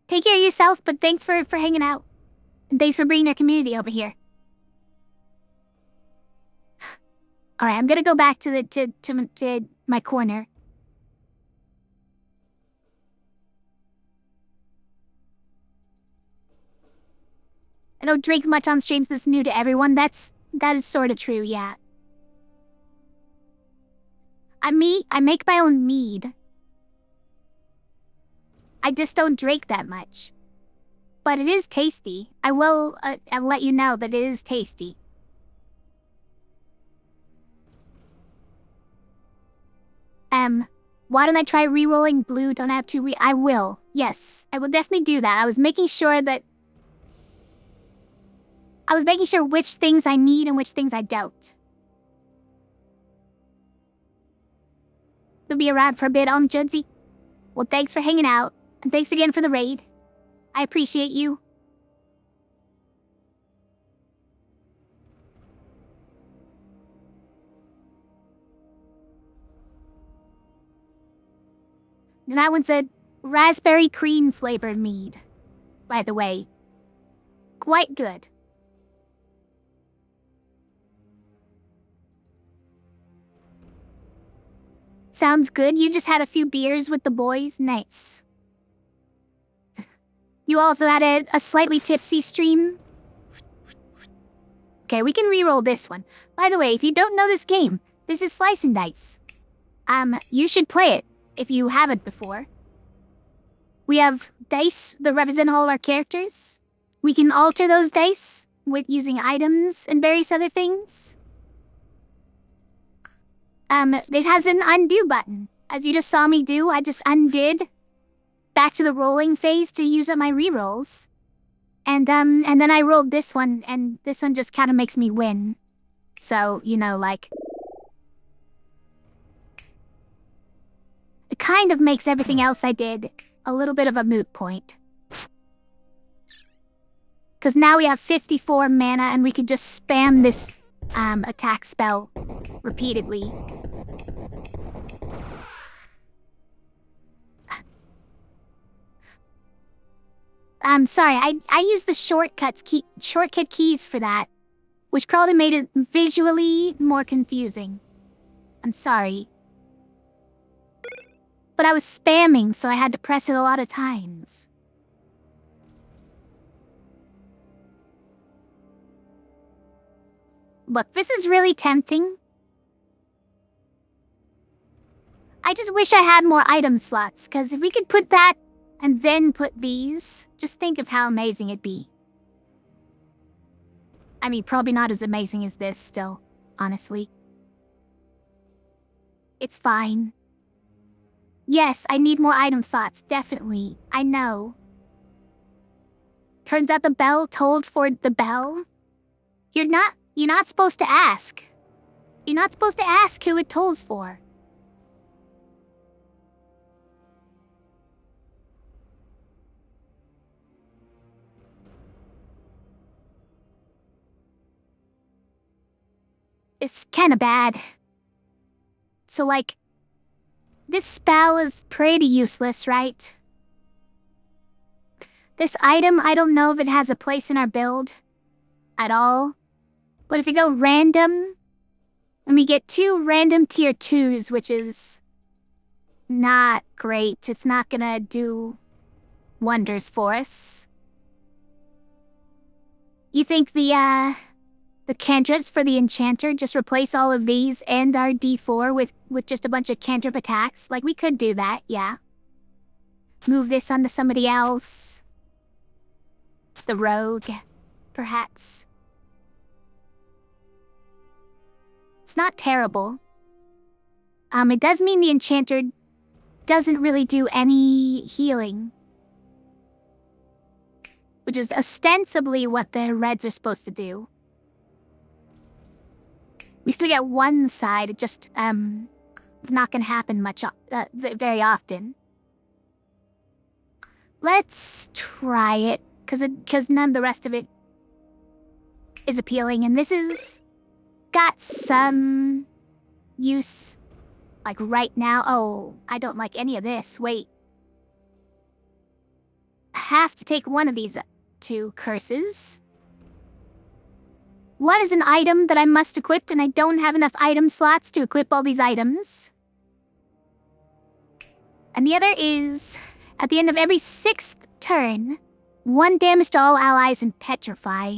Take care of yourself, but thanks for hanging out. And thanks for bringing our community over here. Alright, I'm gonna go back to my corner. I don't drink much on streams, this is new to everyone. That is sort of true, yeah. I make my own mead. I just don't drink that much. But it is tasty. I'll let you know that it is tasty. Why don't I try re-rolling blue? Don't have to I will. Yes, I will definitely do that. I was making sure which things I need and which things I don't. You'll be around for a bit, Judsy. Well, thanks for hanging out, and thanks again for the raid. I appreciate you. And that one's a raspberry cream flavored mead, by the way. Quite good. Sounds good. You just had a few beers with the boys. Nice. You also had a slightly tipsy stream? Okay, we can re-roll this one. By the way, if you don't know this game, this is slice&dice. You should play it if you haven't before. We have dice that represent all of our characters. We can alter those dice with using items and various other things. It has an undo button. As you just saw me do, I just undid back to the rolling phase to use up my rerolls. And then I rolled this one, and this one just kind of makes me win. So, you know, like, it kind of makes everything else I did a little bit of a moot point. Because now we have 54 mana, and we could just spam this attack spell repeatedly. I'm sorry, I used the shortcut keys for that, which probably made it visually more confusing. I'm sorry. But I was spamming, so I had to press it a lot of times. Look, this is really tempting. I just wish I had more item slots, because if we could put that and then put these, just think of how amazing it'd be. I mean, probably not as amazing as this still, honestly. It's fine. Yes, I need more item slots, definitely. I know. Turns out the bell tolled for the bell? You're not supposed to ask. You're not supposed to ask who it tolls for. It's kinda bad. So, like, this spell is pretty useless, right? This item, I don't know if it has a place in our build at all. But if we go random, and we get 2 random tier 2s, which is not great. It's not gonna do wonders for us. You think the the cantrips for the enchanter. Just replace all of these and our D4 with just a bunch of cantrip attacks. Like, we could do that, yeah. Move this onto somebody else. The rogue, perhaps. It's not terrible. It does mean the enchanter doesn't really do any healing. Which is ostensibly what the reds are supposed to do. We still get one side, it just, not gonna happen much, very often. Let's try it, cause none of the rest of it is appealing, and this is got some use, like right now. Oh, I don't like any of this. Wait. I have to take one of these two curses. One is an item that I must equip, and I don't have enough item slots to equip all these items. And the other is, at the end of every 6th turn, 1 damage to all allies and petrify.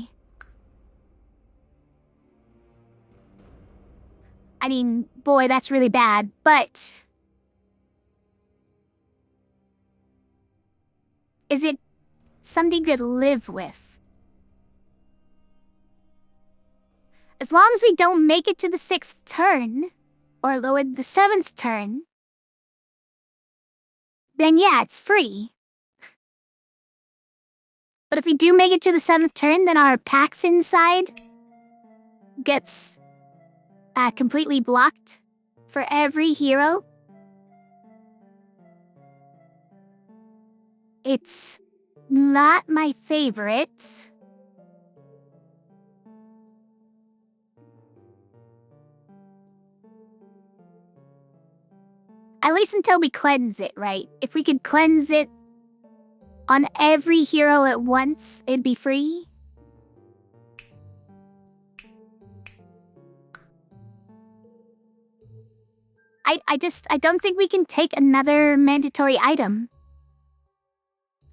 I mean, boy, that's really bad, but... is it something you could live with? As long as we don't make it to the 6th turn, or the 7th turn, then yeah, it's free. But if we do make it to the 7th turn, then our packs inside gets completely blocked for every hero. It's not my favorite. At least until we cleanse it, right? If we could cleanse it on every hero at once, it'd be free. I don't think we can take another mandatory item.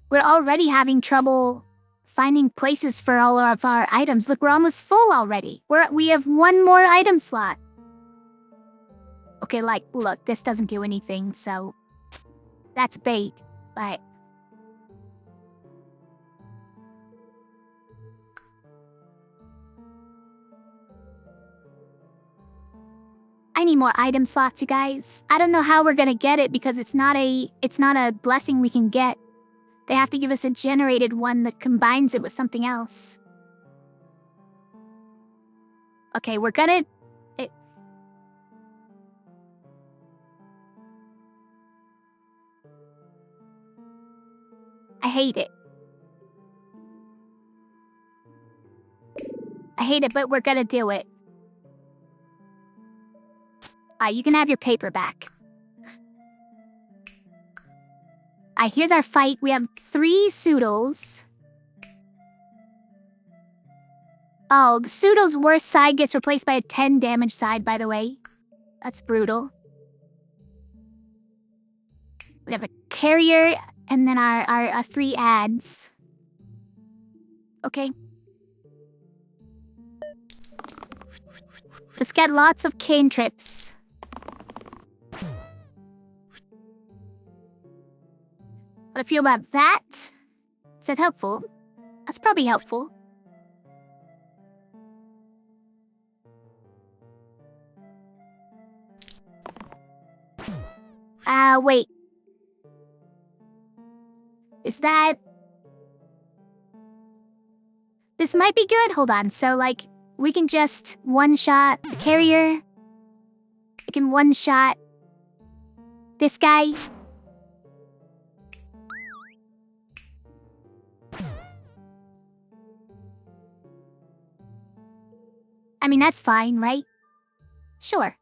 We're already having trouble finding places for all of our items. Look, we're almost full already. We have one more item slot. Okay, like, look, this doesn't do anything, so... that's bait, but... I need more item slots, you guys. I don't know how we're gonna get it because it's not a blessing we can get. They have to give us a generated one that combines it with something else. Okay, we're gonna... I hate it. I hate it, but we're gonna do it. You can have your paper back. Here's our fight. We have 3 pseudos. Oh, the pseudo's worst side gets replaced by a 10 damage side, by the way. That's brutal. We have a carrier, and then our 3 ads. Okay. Let's get lots of cantrips. How do I feel about that? Is that helpful? That's probably helpful. Wait. Is that... this might be good. Hold on. So, like, we can just one-shot the carrier. We can one-shot this guy. I mean, that's fine, right? Sure.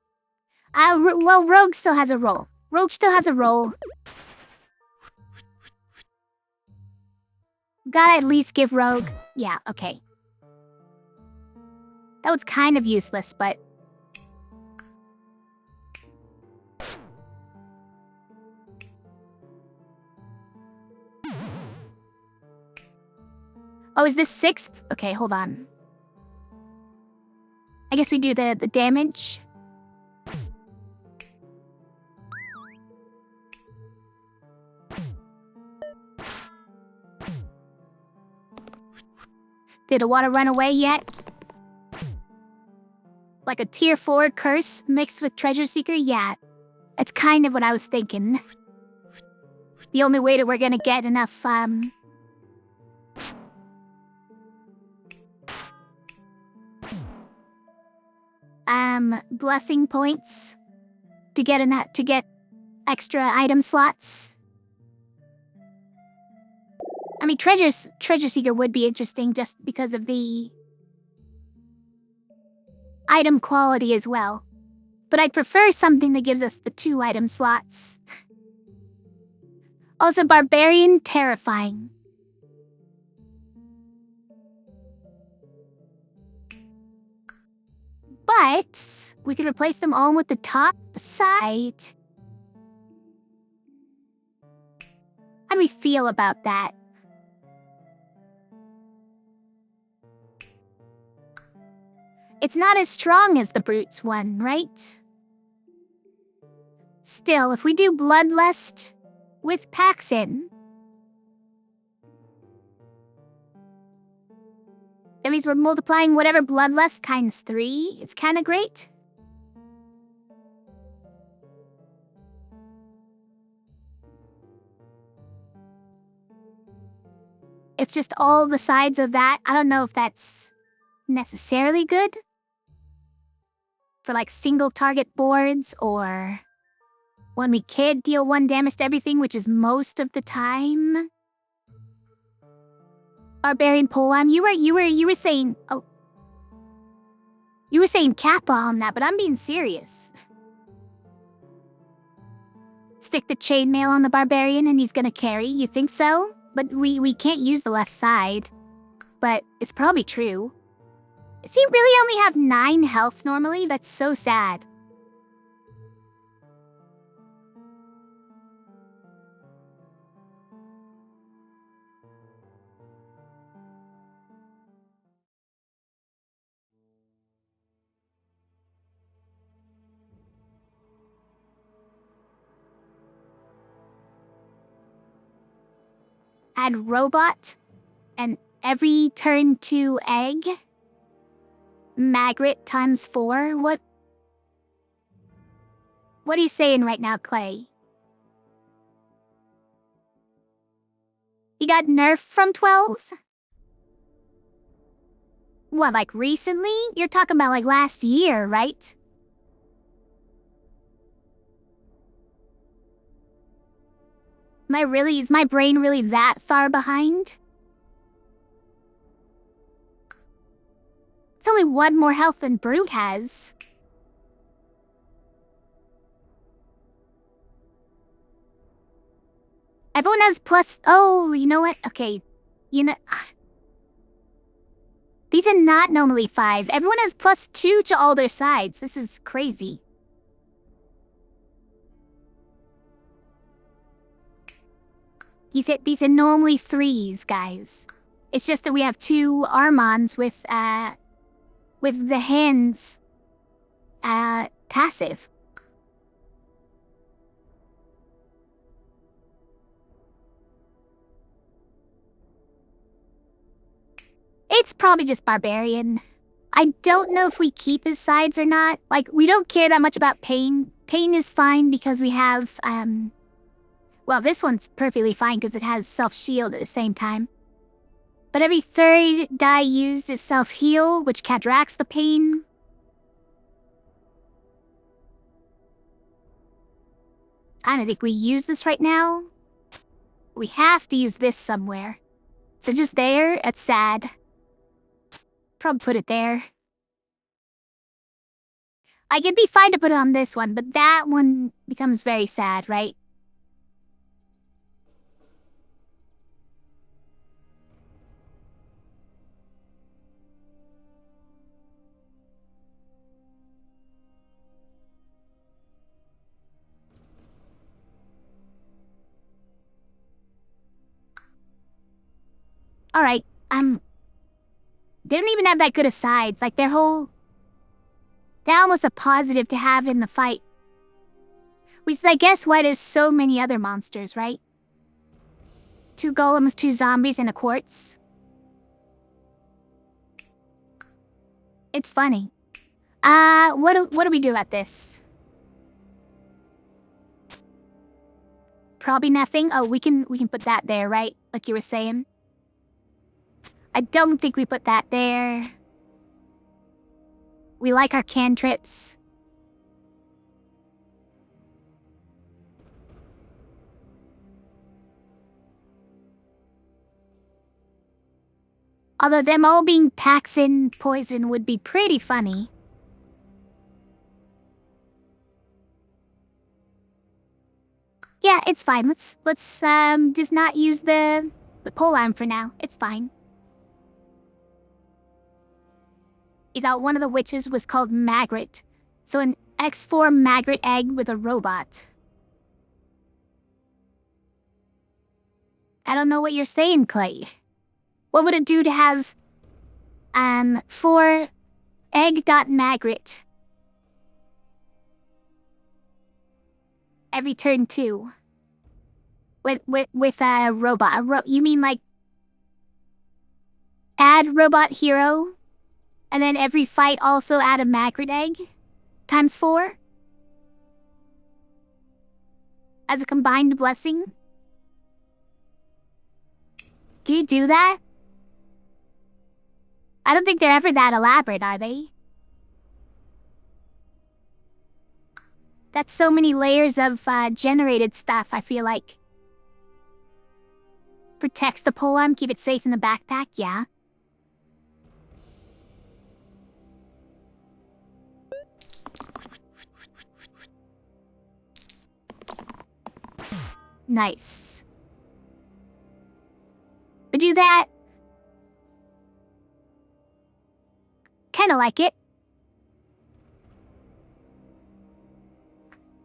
Well, Rogue still has a roll. Rogue still has a roll. Gotta at least give Rogue... yeah, okay. That was kind of useless, but... oh, is this 6th? Okay, hold on. I guess we do the damage. Did the water run away yet? Like a tier 4 curse mixed with treasure seeker? Yeah, it's kind of what I was thinking. The only way that we're gonna get enough, blessing points to get extra item slots. I mean, treasure seeker would be interesting just because of the item quality as well. But I'd prefer something that gives us the 2 item slots. Also, barbarian, terrifying. But we could replace them all with the top side. How do we feel about that? It's not as strong as the Brutes one, right? Still, if we do Bloodlust with Paxin, that means we're multiplying whatever Bloodlust times 3. It's kind of great. It's just all the sides of that. I don't know if that's necessarily good for like single target boards, or when we can't deal 1 damage to everything, which is most of the time. Barbarian polearm, you were saying, oh, you were saying Kappa on that, but I'm being serious. Stick the chainmail on the barbarian and he's gonna carry. You think so? But we can't use the left side. But it's probably true. Does he really only have 9 health normally? That's so sad. Add robot and every turn 2 egg. Magret times 4. What are you saying right now, Clay? He got nerfed from 12? What, like recently? You're talking about like last year, right? Is my brain really that far behind? It's only 1 more health than Brute has. Everyone has plus... Oh, you know what? Okay. You know... These are not normally 5. Everyone has plus 2 to all their sides. This is crazy. These are normally 3s, guys. It's just that we have 2 Armons with the hands, passive. It's probably just barbarian. I don't know if we keep his sides or not. Like, we don't care that much about pain. Pain is fine because we have, well, this one's perfectly fine because it has self-shield at the same time. But every 3rd die used is self-heal, which counteracts the pain. I don't think we use this right now. We have to use this somewhere. So just there, it's sad. Probably put it there. I could be fine to put it on this one, but that one becomes very sad, right? Alright, they don't even have that good of sides. Like, their whole They're almost a positive to have in the fight. Which is, I guess, why there's so many other monsters, right? 2 golems, 2 zombies, and a quartz. It's funny. What do we do about this? Probably nothing. Oh, we can put that there, right? Like you were saying. I don't think we put that there. We like our cantrips. Although them all being Paxin poison would be pretty funny. Yeah, it's fine. Let's just not use the pole arm for now. It's fine. I thought one of the witches was called Magritte. So an X4 Magritte egg with a robot. I don't know what you're saying, Clay. What would it do to have 4 egg.Magritte every turn 2 with a robot? You mean like add robot hero, and then every fight also add a Magritte egg times 4 as a combined blessing? Can you do that? I don't think they're ever that elaborate, are they? That's so many layers of generated stuff, I feel like. Protects the polearm, keep it safe in the backpack, yeah. Nice. But do that. Kinda like it.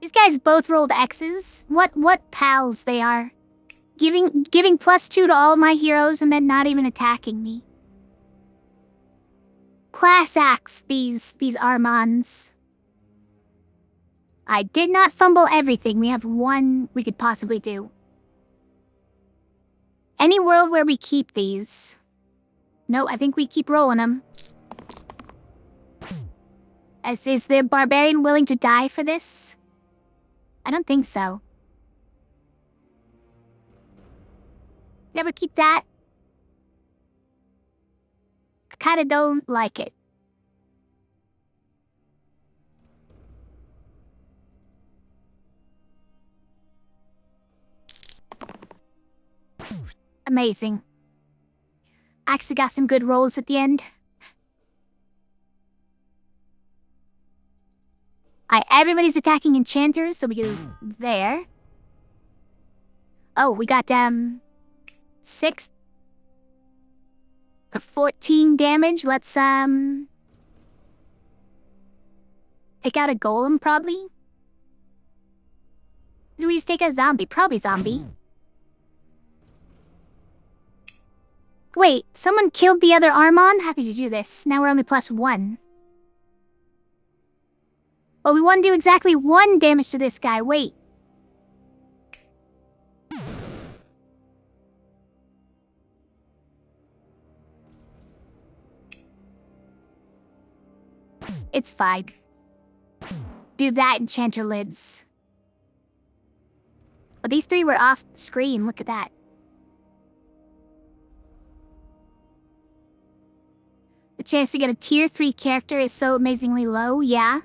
These guys both rolled X's. What pals they are. Giving +2 to all my heroes and then not even attacking me. Class acts, these Armands. I did not fumble everything. We have 1 we could possibly do. Any world where we keep these. No, I think we keep rolling them. Is the barbarian willing to die for this? I don't think so. Never keep that. I kinda don't like it. Amazing. Actually got some good rolls at the end. Everybody's attacking enchanters, so we go there. Oh, we got 6 for 14 damage. Let's take out a golem, probably. Do we just take a zombie? Probably zombie. Wait, someone killed the other Armon? Happy to do this. Now we're only +1. Well, we want to do exactly 1 damage to this guy. Wait. It's fine. Do that, enchanter lids. Well, these 3 were off screen. Look at that. The chance to get a tier 3 character is so amazingly low, yeah.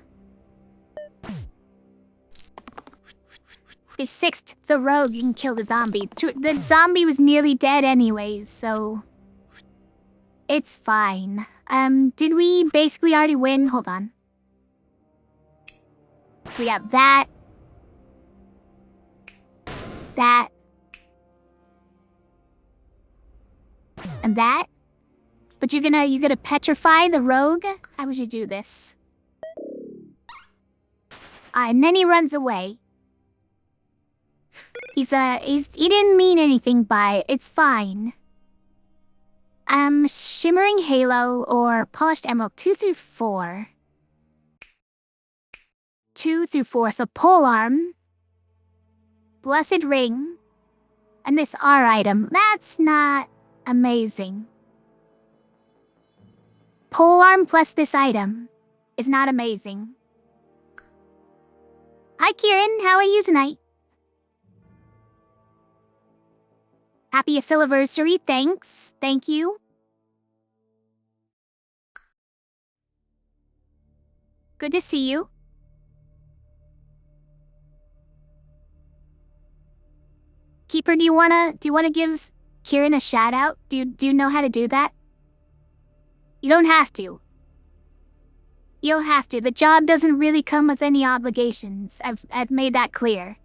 His 6th, the rogue can kill the zombie. The zombie was nearly dead anyways, so... It's fine. Did we basically already win? Hold on. So we got that. That. And that. But you're gonna petrify the rogue? How would you do this? And then he runs away. He didn't mean anything by it. It's fine. Shimmering Halo or Polished Emerald 2 through 4. 2 through 4. So pole arm, blessed ring, and this R item. That's not amazing. Pole arm plus this item is not amazing. Hi Kieran, how are you tonight? Happy anniversary, thanks. Thank you. Good to see you. Keeper, do you wanna give Kieran a shout out? Do you know how to do that? You don't have to. You don't have to. The job doesn't really come with any obligations. I've made that clear.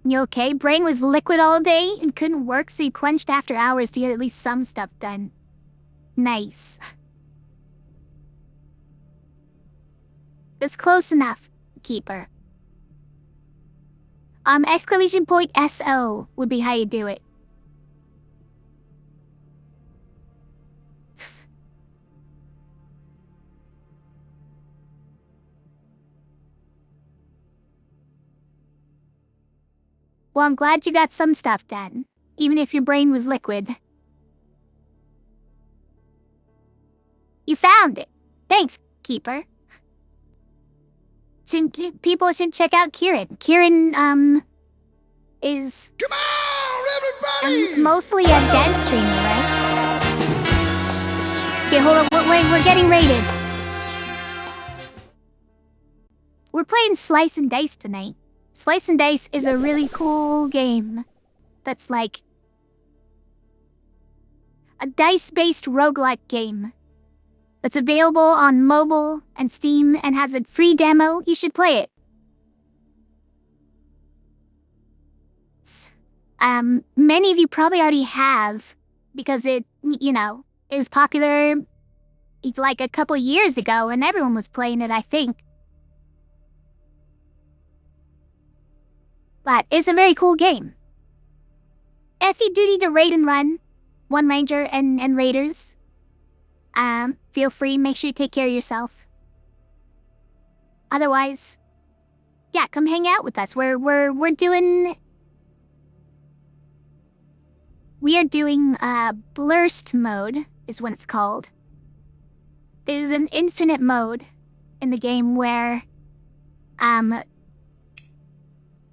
You okay? Brain was liquid all day and couldn't work, so you quenched after hours to get at least some stuff done. Nice. It's close enough, Keeper. Exclamation point SO would be how you do it. Well, I'm glad you got some stuff done, even if your brain was liquid. You found it. Thanks, Keeper. People should check out Kieran. Kieran, is... Come on, everybody! Mostly a dead streamer, right? Okay, hold on, we're getting raided. We're playing Slice and Dice tonight. Slice and Dice is a really cool game that's like a dice-based roguelike game that's available on mobile and Steam and has a free demo. You should play it. Many of you probably already have because it was popular like a couple years ago and everyone was playing it, I think. But it's a very cool game. If you do need to raid and run, one ranger and raiders, feel free, make sure you take care of yourself. Otherwise, yeah, come hang out with us. We are doing Blursed mode is what it's called. There's an infinite mode in the game where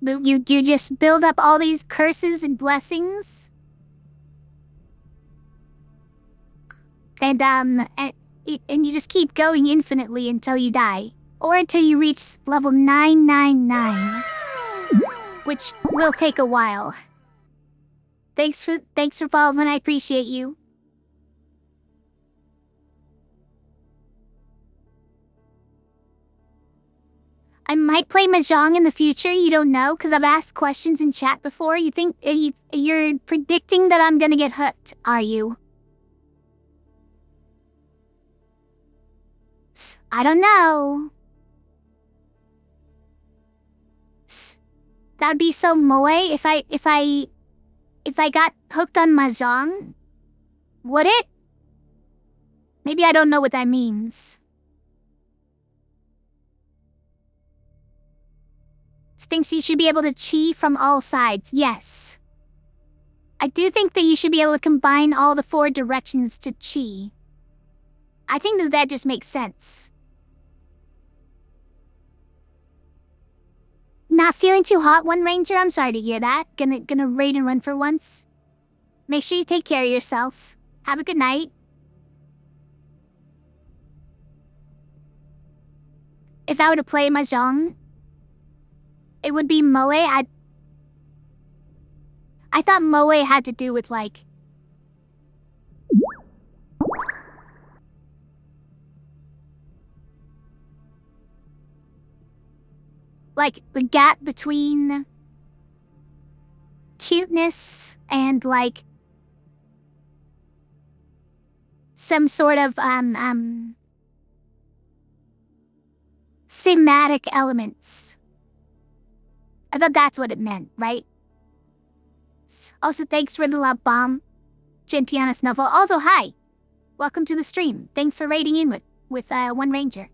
you just build up all these curses and blessings. And you just keep going infinitely until you die. Or until you reach level 999. Which will take a while. Thanks for following, I appreciate you. I might play Mahjong in the future, you don't know, because I've asked questions in chat before. You think you're predicting that I'm gonna get hooked, are you? I don't know. That'd be so moe if I got hooked on Mahjong. Would it? Maybe I don't know what that means. Thinks you should be able to chi from all sides. Yes. I do think that you should be able to combine all the 4 directions to chi. I think that just makes sense. Not feeling too hot, One Ranger? I'm sorry to hear that. Gonna raid and run for once. Make sure you take care of yourself. Have a good night. If I were to play Mahjong, it would be moe. I thought moe had to do with like the gap between cuteness and like some sort of thematic elements. I thought that's what it meant, right? Also, thanks for the love bomb. Gentiana Snuffle. Also, hi. Welcome to the stream. Thanks for raiding in with One Ranger.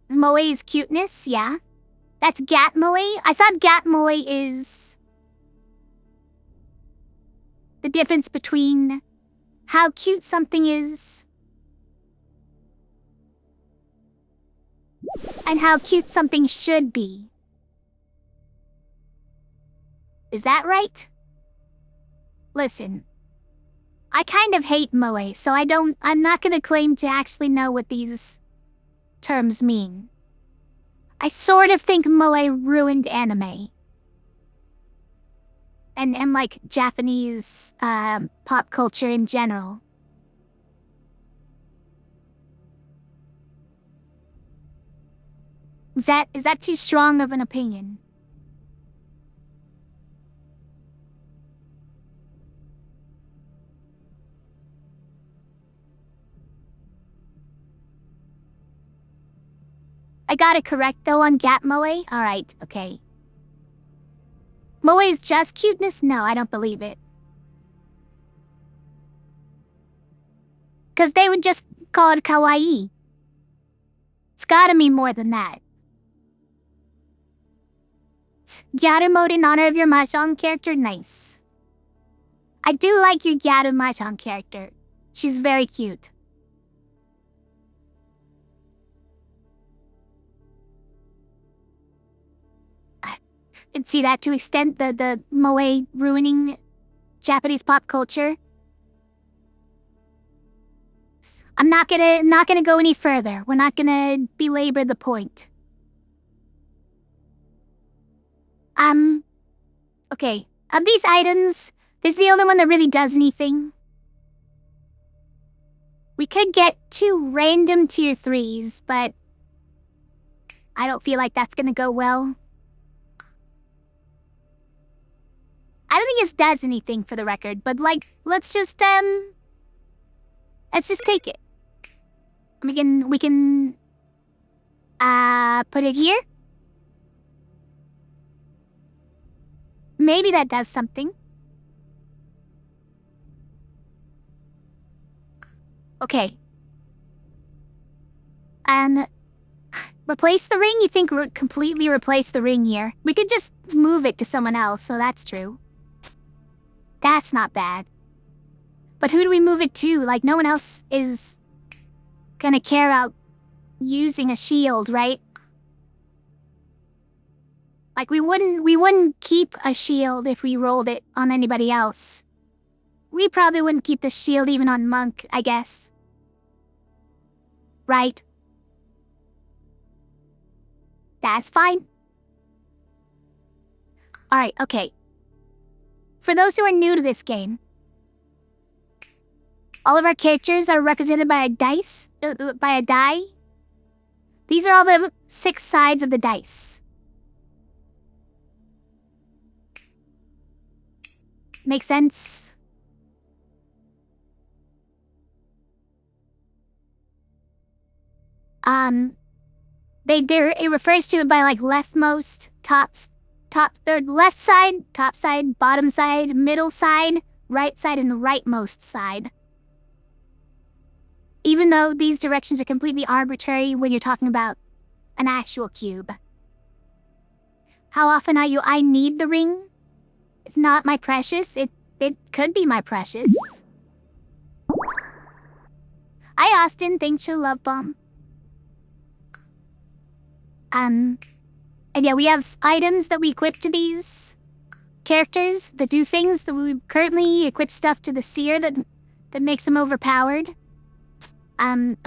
Moe's cuteness, yeah. That's Gat Moe. I thought Gat Moe is the difference between how cute something is and how cute something should be. Is that right? Listen, I kind of hate moe, so I'm not gonna claim to actually know what these terms mean. I sort of think moe ruined anime. And like Japanese pop culture in general. Is that too strong of an opinion? I got it correct though on Gat Moe? Alright, okay. Moe is just cuteness? No, I don't believe it. Cause they would just call it kawaii. It's gotta mean more than that. Gyaru mode in honor of your Mahjong character? Nice. I do like your Gyaru Mahjong character. She's very cute. I can see that to extent the moe ruining Japanese pop culture. I'm not gonna go any further. We're not gonna belabor the point. Okay. Of these items, this is the only one that really does anything. We could get 2 random tier 3s, but I don't feel like that's gonna go well. I don't think this does anything for the record, but like, let's just take it. We can put it here. Maybe that does something. Okay. Replace the ring? You think completely replace the ring here? We could just move it to someone else, so that's true. That's not bad. But who do we move it to? Like, no one else is gonna care about using a shield, right? Like, we wouldn't keep a shield if we rolled it on anybody else. We probably wouldn't keep the shield even on Monk, I guess. Right? That's fine. Alright, okay. For those who are new to this game, all of our characters are represented by a die. These are all the 6 sides of the dice. Make sense? It refers to it by like leftmost, third, left side, top side, bottom side, middle side, right side, and the rightmost side. Even though these directions are completely arbitrary when you're talking about an actual cube. How often are you? I need the ring. It's not my precious. It could be my precious. Hi, Austin. Thanks for love bomb. And yeah, we have items that we equip to these characters that do things. That we currently equip stuff to the seer that makes them overpowered.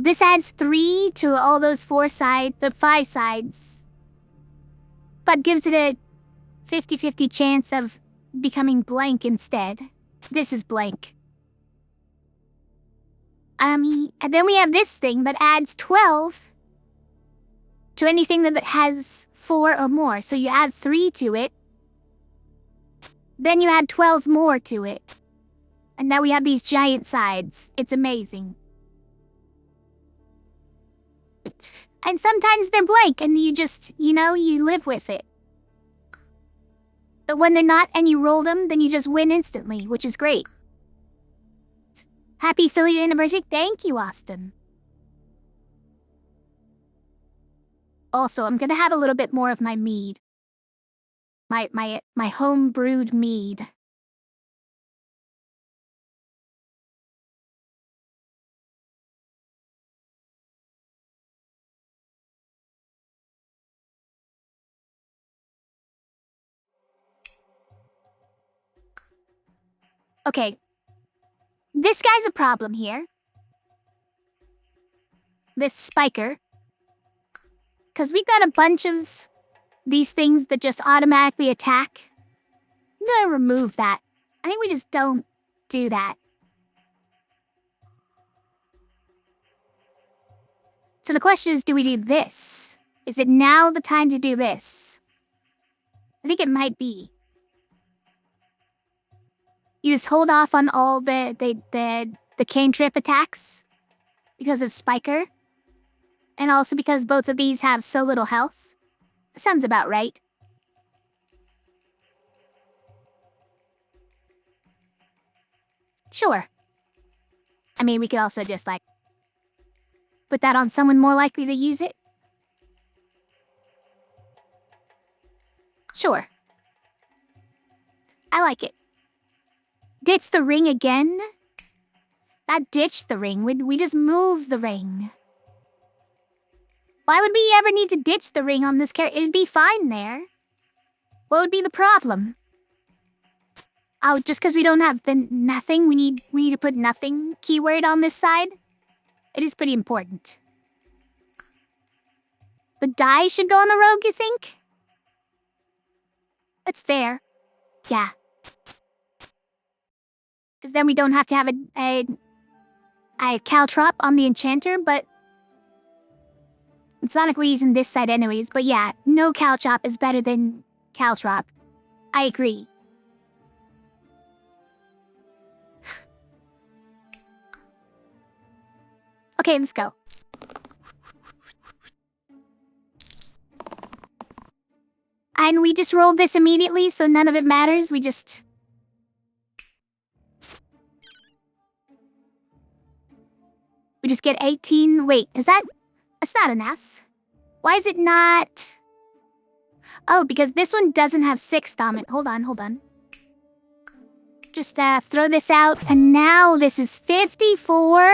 This adds 3 to all those 5 sides. But gives it a 50-50 chance of becoming blank instead. This is blank. And then we have this thing that adds 12 to anything that has 4 or more. So you add 3 to it. Then you add 12 more to it. And now we have these giant sides. It's amazing. And sometimes they're blank and you just, you live with it. But when they're not and you roll them, then you just win instantly, which is great. Happy affiliate anniversary. Thank you, Austin. Also, I'm gonna have a little bit more of my mead. My home brewed mead. Okay. This guy's a problem here. This spiker. Because we've got a bunch of these things that just automatically attack. I'm gonna remove that. I think we just don't do that. So the question is, do we do this? Is it now the time to do this? I think it might be. You just hold off on all the cantrip attacks because of Spiker. And also because both of these have so little health. Sounds about right. Sure. I mean, we could also just, like, put that on someone more likely to use it. Sure. I like it. Ditch the ring again? Not ditch the ring, we just move the ring. Why would we ever need to ditch the ring on this character? It'd be fine there. What would be the problem? Oh, just because we don't have the nothing, we need to put nothing keyword on this side? It is pretty important. The die should go on the rogue, you think? That's fair. Yeah. Because then we don't have to have a caltrop on the enchanter, but it's not like we're using this side anyways. But yeah, no caltrop is better than caltrop. I agree. Okay, let's go. And we just rolled this immediately, so none of it matters. We just... get 18. Wait, is that... That's not an S. Why is it not... Oh, because this one doesn't have 6 on it. Hold on. Just throw this out, and now this is 54.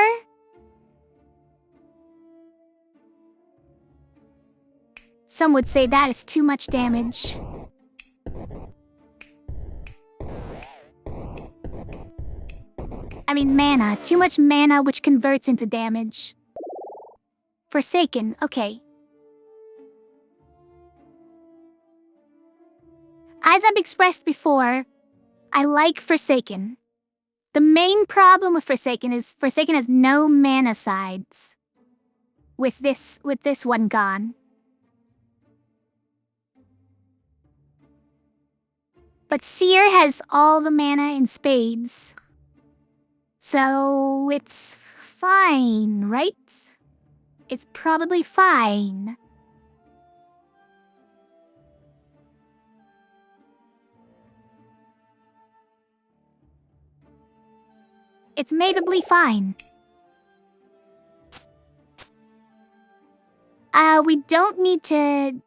Some would say that is too much damage. I mean mana. Too much mana, which converts into damage. Forsaken, okay. As I've expressed before, I like Forsaken. The main problem with Forsaken is Forsaken has no mana sides. With this one gone. But Seer has all the mana in spades. So it's fine, right? It's probably fine. It's mateably fine. We don't need to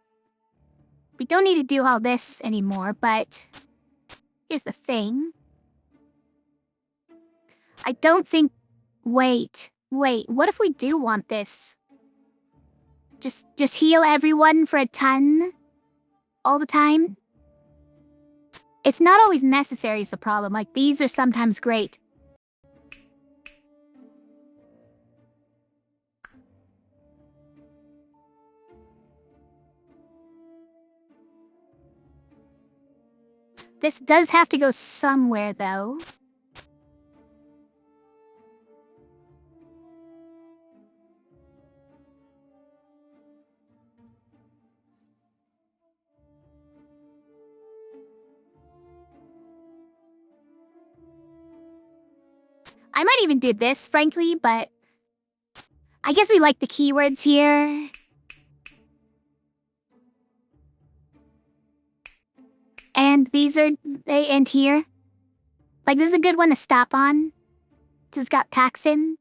do all this anymore, but here's the thing. I don't think... Wait, what if we do want this? Just heal everyone for a ton? All the time? It's not always necessary is the problem, like these are sometimes great. This does have to go somewhere, though. I might even do this, frankly, but... I guess we like the keywords here. And they end here. Like, this is a good one to stop on. Just got packs in.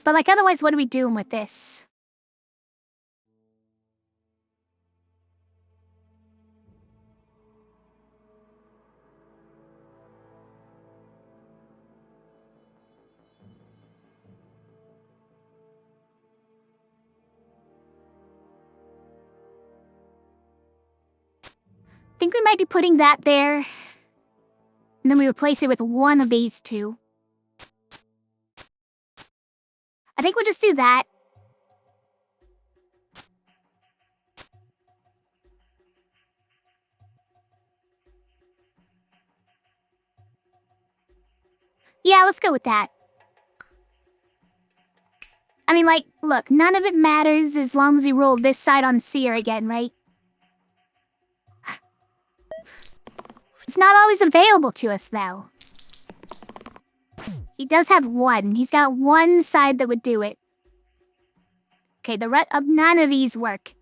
But, like, otherwise, what are we doing with this? I think we might be putting that there. And then we replace it with one of these two. I think we'll just do that. Yeah, let's go with that. I mean, like, look, none of it matters as long as we roll this side on seer again, right? It's not always available to us, though. He does have one. He's got one side that would do it. Okay, the rest of none of these work.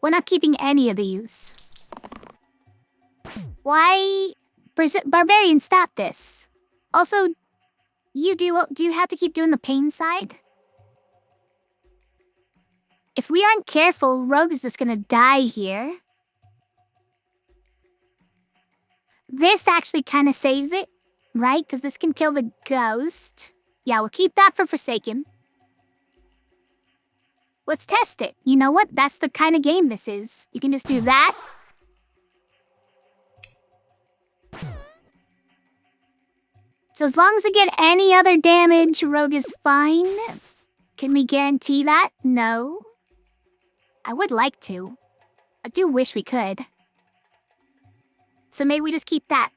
We're not keeping any of these. Why? Barbarian, stop this. Also, do you have to keep doing the pain side? If we aren't careful, Rogue is just gonna die here. This actually kind of saves it, right? Because this can kill the ghost. Yeah, we'll keep that for Forsaken. Let's test it. You know what? That's the kind of game this is. You can just do that. So as long as we get any other damage, Rogue is fine. Can we guarantee that? No. I would like to. I do wish we could. So maybe we just keep that.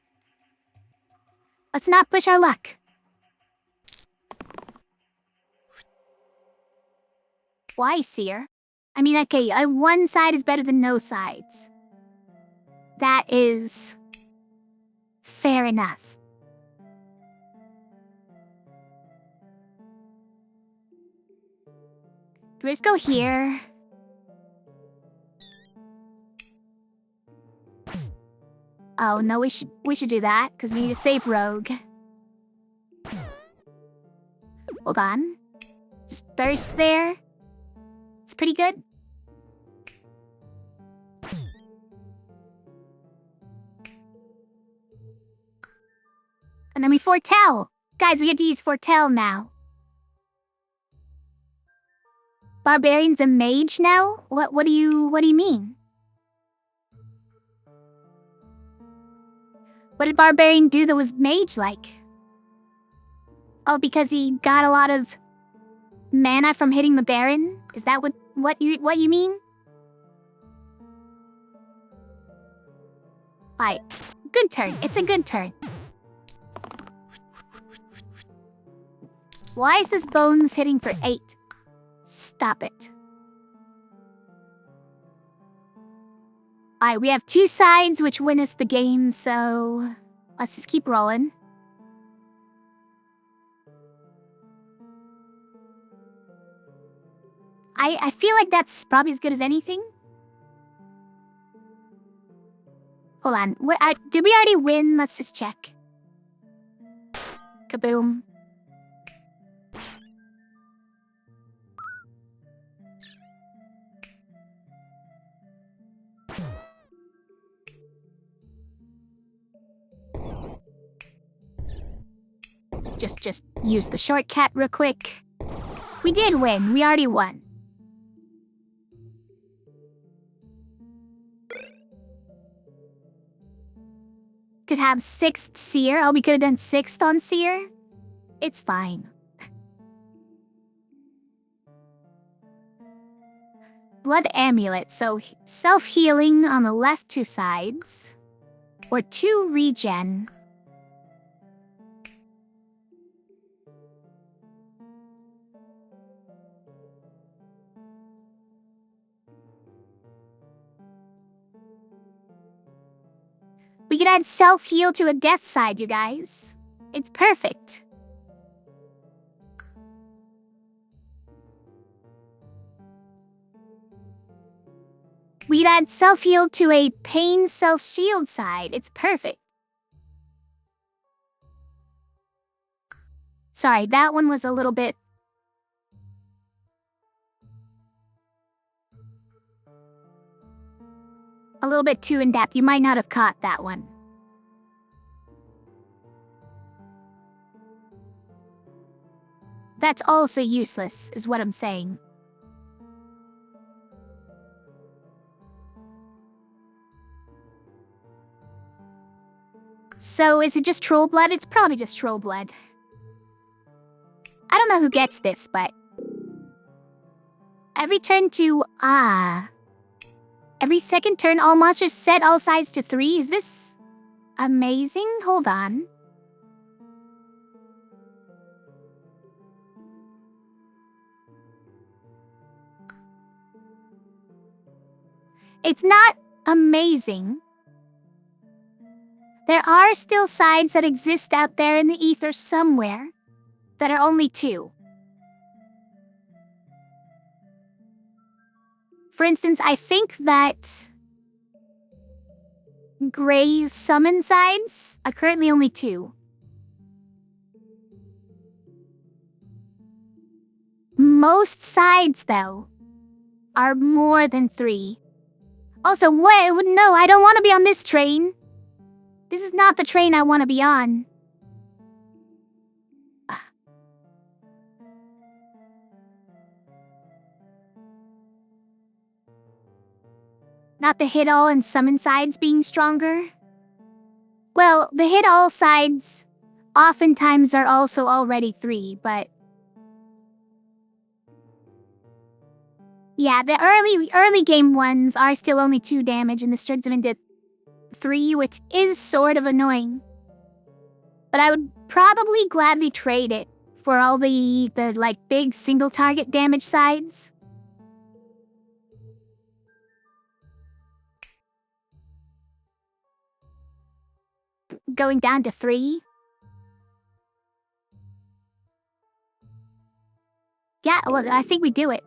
Let's not push our luck. Why, Seer? I mean, okay, one side is better than no sides. That is fair enough. Let's go here. Oh no, we should do that because we need to save Rogue. Hold on. Just burst there. It's pretty good. And then we foretell. Guys, we get to use foretell now. Barbarian's a mage now? What do you mean? What did Barbarian do that was mage-like? Oh, because he got a lot of mana from hitting the Baron? Is that what you mean? Alright. Good turn. It's a good turn. Why is this Bones hitting for 8? Stop it. Alright, we have 2 sides which win us the game, so let's just keep rolling. I feel like that's probably as good as anything. Hold on. Did we already win? Let's just check. Kaboom. Just use the shortcut real quick. We did win. We already won. Could have 6th Seer. Oh, we could have done 6th on Seer. It's fine. Blood Amulet. So self-healing on the left 2 sides. Or 2 regen. We could add self-heal to a death side, you guys. It's perfect. We'd add self-heal to a pain self-shield side. It's perfect. Sorry, that one was a little bit... too in-depth. You might not have caught that one. That's also useless, is what I'm saying. So, is it just troll blood? It's probably just troll blood. I don't know who gets this, but... Every turn to... Every second turn, all monsters set all sides to 3. Is this... amazing? Hold on. It's not amazing. There are still sides that exist out there in the ether somewhere that are only 2. For instance, I think that gray summon sides are currently only 2. Most sides, though, are more than 3. Also, wait, no, I don't want to be on this train. This is not the train I want to be on. Not the hit all and summon sides being stronger? Well, the hit all sides oftentimes are also already 3, but... Yeah, the early game ones are still only 2 damage and this turns them into 3, which is sort of annoying. But I would probably gladly trade it for all the like big single target damage sides. Going down to 3. Yeah, well, I think we do it.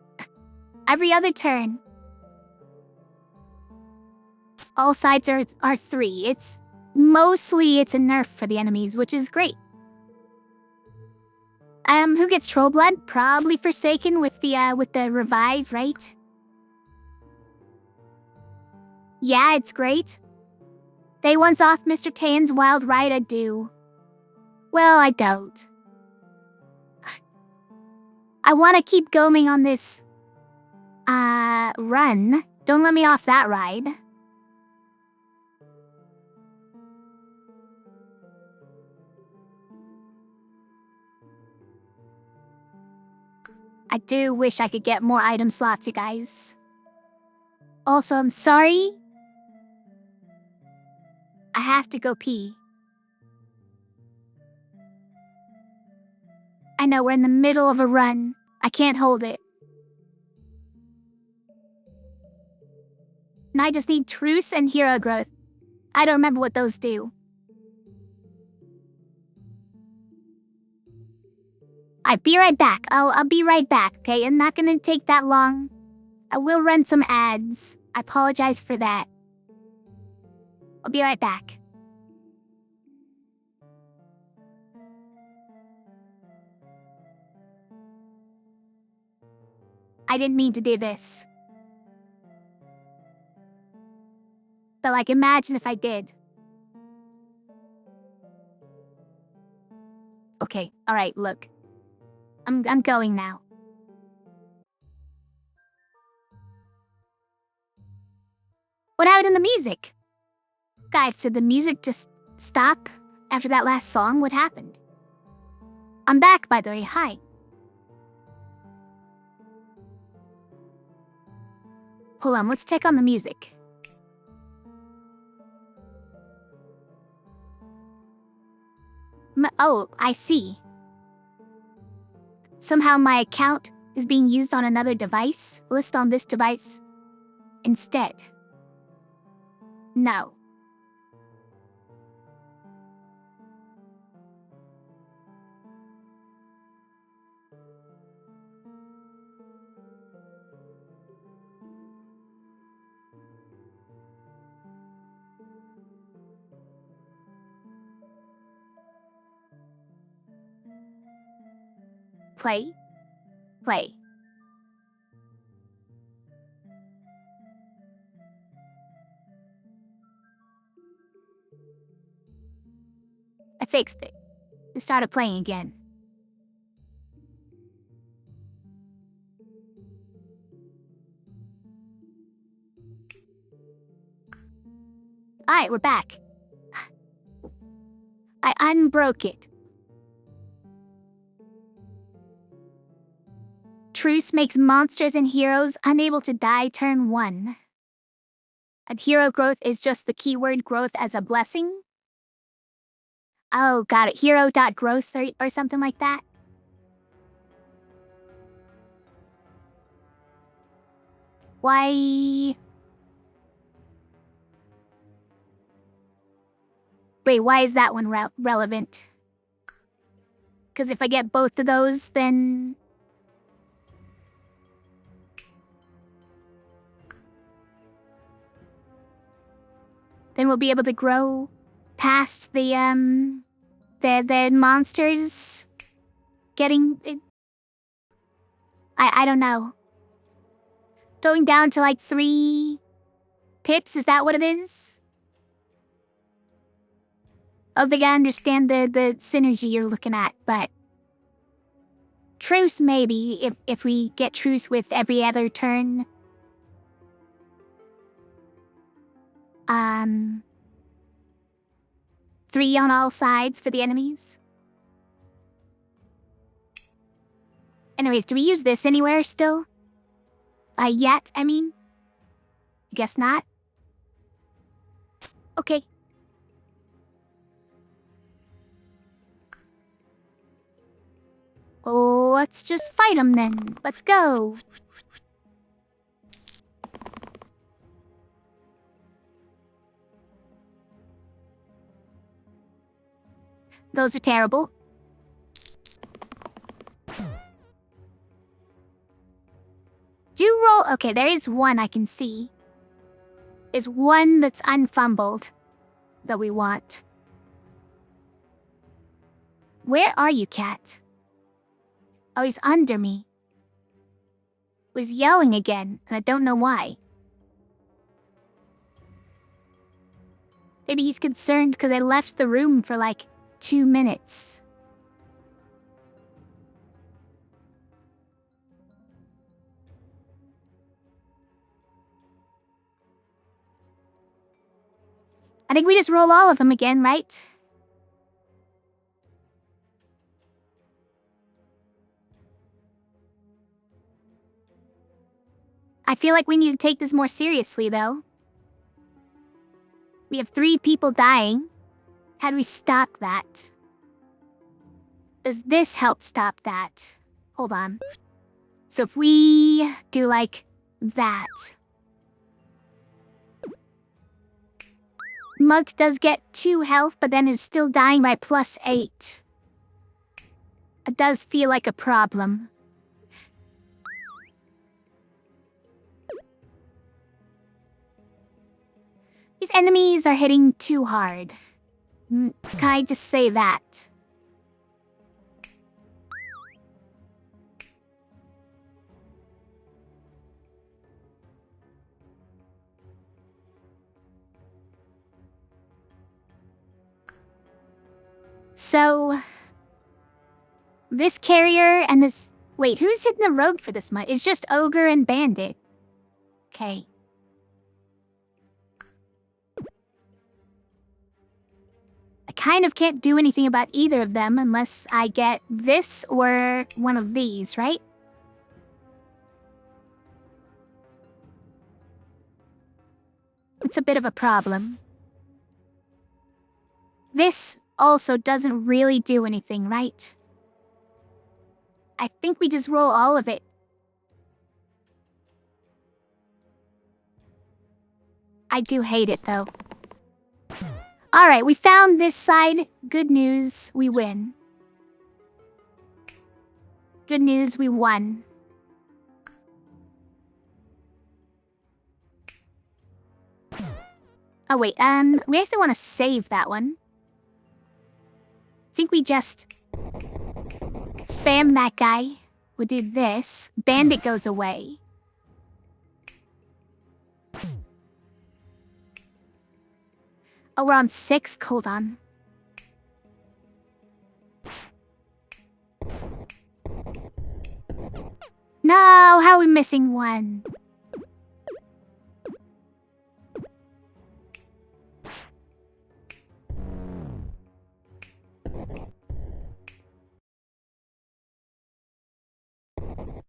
Every other turn. All sides are 3. It's mostly a nerf for the enemies, which is great. Who gets troll blood? Probably Forsaken with the revive, right? Yeah, it's great. They once off Mr. Tan's wild ride I do. Well, I don't. I want to keep going on this run. Don't let me off that ride. I do wish I could get more item slots, you guys. Also, I'm sorry. I have to go pee. I know, we're in the middle of a run. I can't hold it. And I just need Truce and Hero Growth. I don't remember what those do. I'll be right back. I'll be right back, okay? I'm not gonna take that long. I will run some ads. I apologize for that. I'll be right back. I didn't mean to do this. But like, imagine if I did. Okay, alright, look. I'm going now. What happened in the music? Guys, did the music just stop after that last song? What happened? I'm back, by the way. Hi. Hold on, let's check on the music. Oh, I see. Somehow my account is being used on another device. List on this device instead. No. play. Play. I fixed it. It started playing again. Alright, we're back. I unbroke it. Truce makes monsters and heroes unable to die turn 1. And hero growth is just the keyword growth as a blessing? Oh, got it. Hero.growth or something like that? Why... Wait, why is that one relevant? Because if I get both of those, then... Then we'll be able to grow past the monsters getting... I don't know. Going down to like 3 pips, is that what it is? Oh, they gotta understand the synergy you're looking at, but... Truce, maybe, if we get truce with every other turn. 3 on all sides for the enemies. Anyways, do we use this anywhere still? Yet, I mean? Guess not. Okay. Let's just fight them then. Let's go. Those are terrible. Do roll... Okay, there is one I can see. There's one that's unfumbled that we want. Where are you, cat? Oh, he's under me. Was yelling again, and I don't know why. Maybe he's concerned because I left the room for like 2 minutes. I think we just roll all of them again, right? I feel like we need to take this more seriously, though. We have 3 people dying. How do we stop that? Does this help stop that? Hold on. So if we do like that. Mug does get 2 health, but then is still dying by +8. It does feel like a problem. These enemies are hitting too hard. Can I just say that? So... This carrier and this... Wait, who's hitting the rogue for this much? It's just Ogre and Bandit. Okay. I kind of can't do anything about either of them unless I get this or one of these, right? It's a bit of a problem. This also doesn't really do anything, right? I think we just roll all of it. I do hate it, though. Alright, we found this side. Good news, we win. Good news, we won. Oh wait, we actually want to save that one. I think we just... Spam that guy. We'll do this. Bandit goes away. Oh, we're on 6th. Hold on. No, how are we missing one?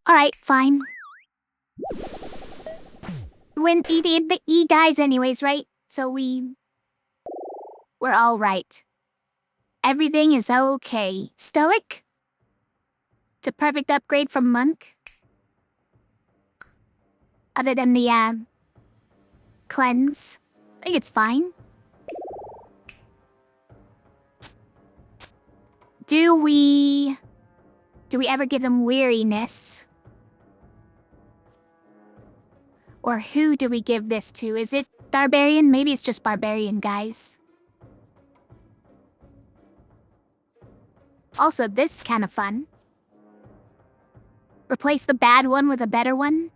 Alright, fine. When he dies anyways, right? So we're all right. Everything is okay. Stoic? It's a perfect upgrade from Monk. Other than the, cleanse. I think it's fine. Do we ever give them weariness? Or who do we give this to? Is it Barbarian? Maybe it's just Barbarian, guys. Also, this is kind of fun. Replace the bad one with a better one.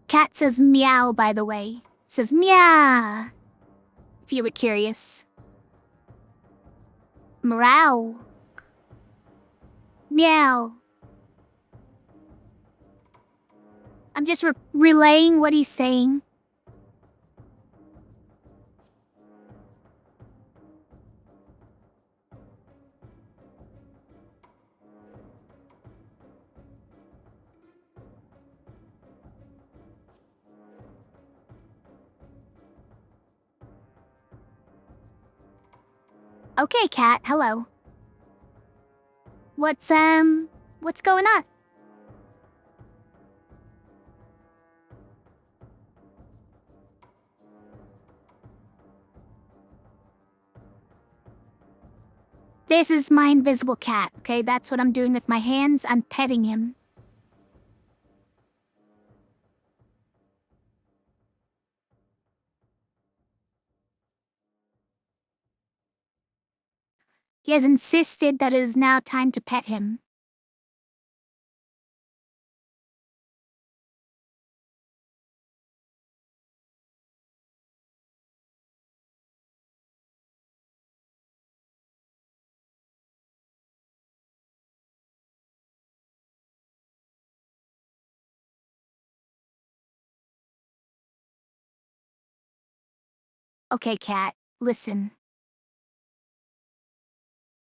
Cat says meow, by the way. Says meow. If you were curious. Meow. Meow. I'm just relaying what he's saying. Okay, Cat, hello. What's going on? This is my invisible cat, okay? That's what I'm doing with my hands. I'm petting him. He has insisted that it is now time to pet him. Okay, Cat, listen.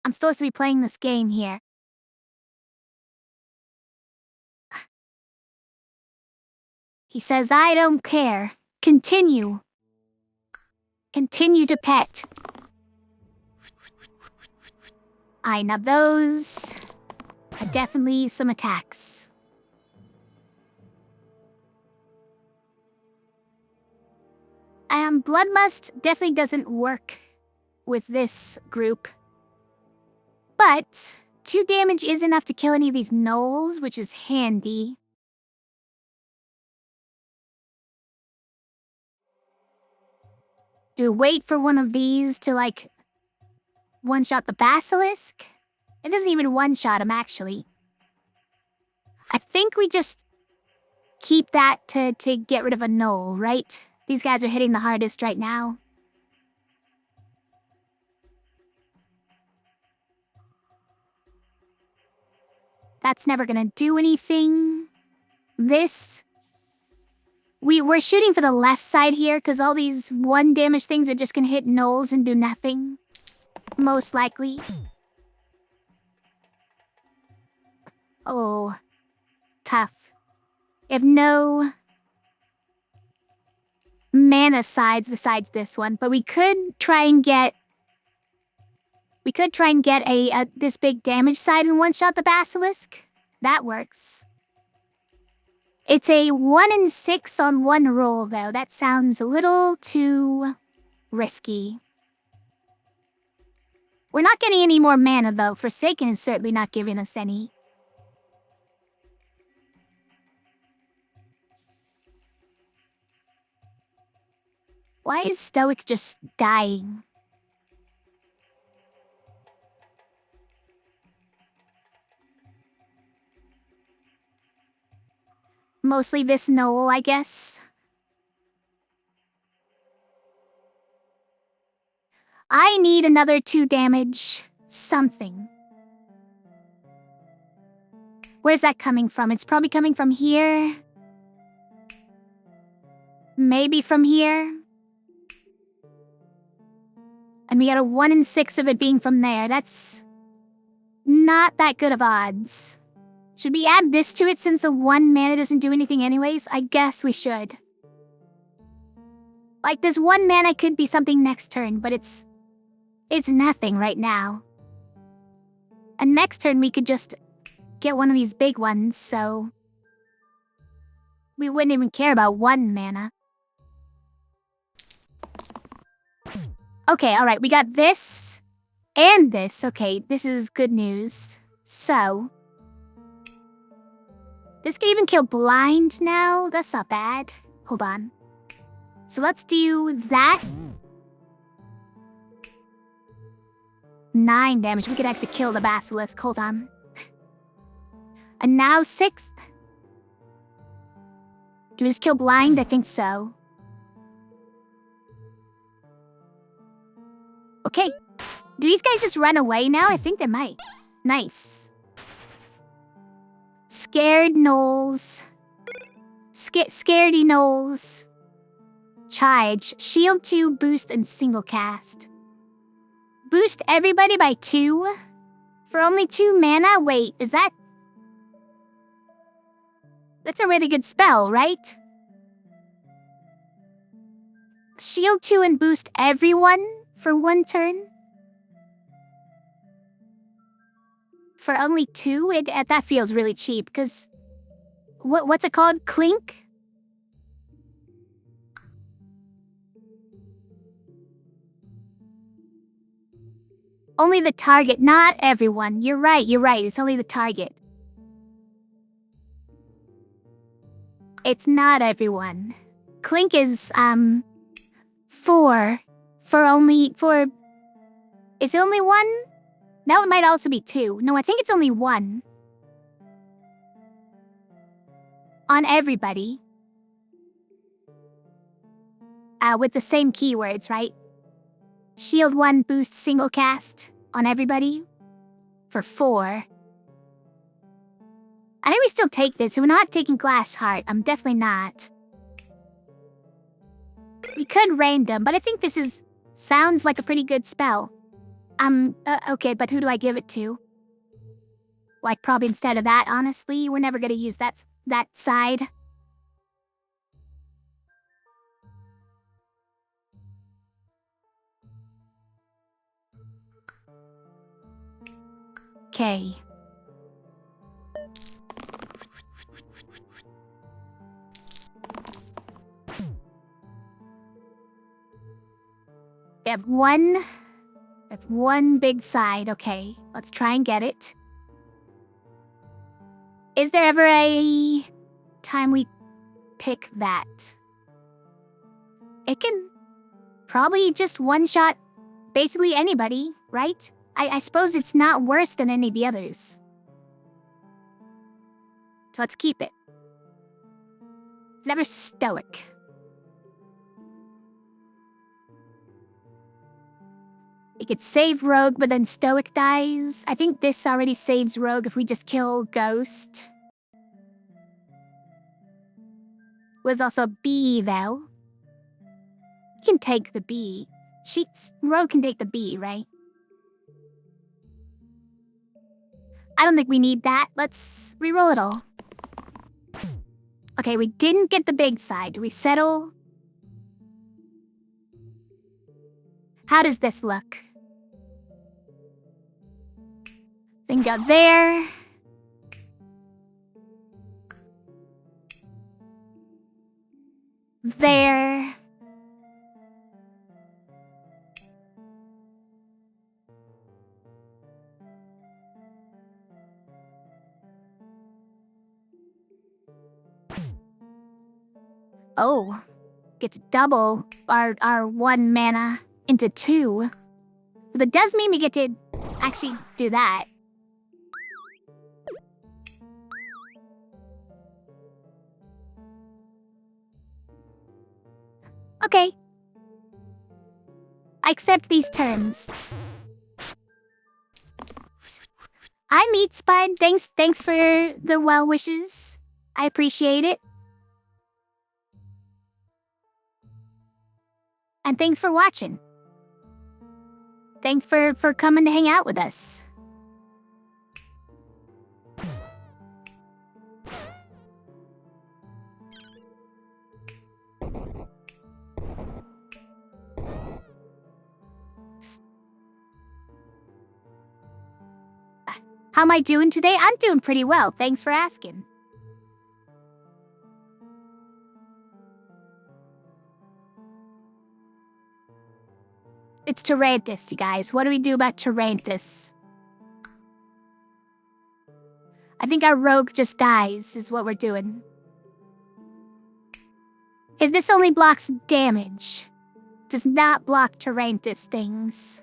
I'm supposed to be playing this game here. He says I don't care. Continue. Continue to pet. Now those are definitely some attacks. Bloodlust definitely doesn't work with this group. But 2 damage is enough to kill any of these gnolls, which is handy. Do we wait for one of these to, like, one-shot the basilisk? It doesn't even one-shot him, actually. I think we just keep that to get rid of a gnoll, right? These guys are hitting the hardest right now. That's never gonna do anything. This... We're shooting for the left side here, because all these 1 damage things are just gonna hit gnolls and do nothing. Most likely. Oh. Tough. We have no mana sides besides this one, but we could try and get... a this big damage side and one-shot the basilisk. That works. It's a 1 in 6 on 1 roll, though. That sounds a little too risky. We're not getting any more mana, though. Forsaken is certainly not giving us any. Why is Stoic just dying? Mostly this Noel, I guess. I need another 2 damage. Something. Where's that coming from? It's probably coming from here. Maybe from here. And we got a 1 in 6 of it being from there. That's not that good of odds. Should we add this to it since the 1 mana doesn't do anything anyways? I guess we should. Like, this 1 mana could be something next turn, but it's nothing right now. And next turn we could just get one of these big ones, so we wouldn't even care about 1 mana. Okay, alright, we got this and this. Okay, this is good news. So, this could even kill blind now. That's not bad. Hold on. So let's do that. 9 damage. We could actually kill the basilisk. Hold on. And now 6th. Do we just kill blind? I think so. Okay. Do these guys just run away now? I think they might. Nice. Scared gnolls. Scaredy gnolls. Charge. Shield 2, boost, and single cast. Boost everybody by 2? For only 2 mana? Wait, is that... That's a really good spell, right? Shield 2 and boost everyone for 1 turn? For only 2? That feels really cheap, because... What's it called? Clink? Only the target, not everyone. You're right. It's only the target. It's not everyone. Clink is, 4. Is it only 1? That one might also be 2. No, I think it's only 1. On everybody. With the same keywords, right? Shield 1, boost, single cast on everybody for 4. I think we still take this. We're not taking Glass Heart. I'm definitely not. We could random, but I think this sounds like a pretty good spell. Okay, but who do I give it to? Like, probably instead of that, honestly. We're never gonna use that side. Okay. We have one big side. Okay, let's try and get it. Is there ever a time we pick that? It can probably just one-shot basically anybody, right? I suppose it's not worse than any of the others. So let's keep it. It's never stoic. It could save Rogue, but then Stoic dies. I think this already saves Rogue if we just kill Ghost. Was also B, though. You can take the B. Rogue can take the B, right? I don't think we need that. Let's reroll it all. Okay, we didn't get the big side. Do we settle? How does this look? Then go there. There. Oh. get to double our 1 mana into 2. That does mean we get to actually do that. Okay. I accept these terms. Hi, Meat Spud. Thanks for the well wishes. I appreciate it. And thanks for watching. Thanks for coming to hang out with us. How am I doing today? I'm doing pretty well. Thanks for asking. It's Tyrantus, you guys. What do we do about Tyrantus? I think our rogue just dies, is what we're doing. This only blocks damage. Does not block Tyrantus things.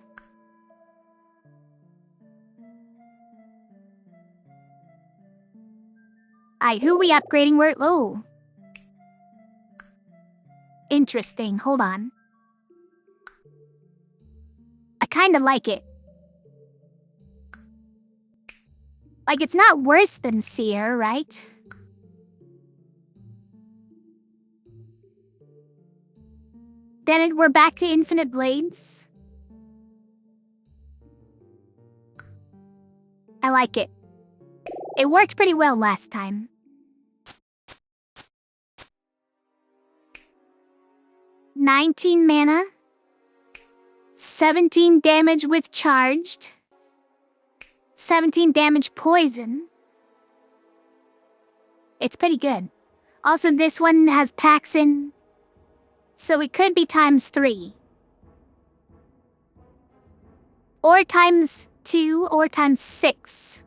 Alright, who are we upgrading? Oh. Interesting. Hold on. I kinda like it. Like, it's not worse than Seer, right? Then we're back to Infinite Blades. I like it. It worked pretty well last time. $19 mana. 17 damage with charged. 17 damage poison. It's pretty good. Also, this one has Paxin. So it could be ×3. Or ×2, or ×6.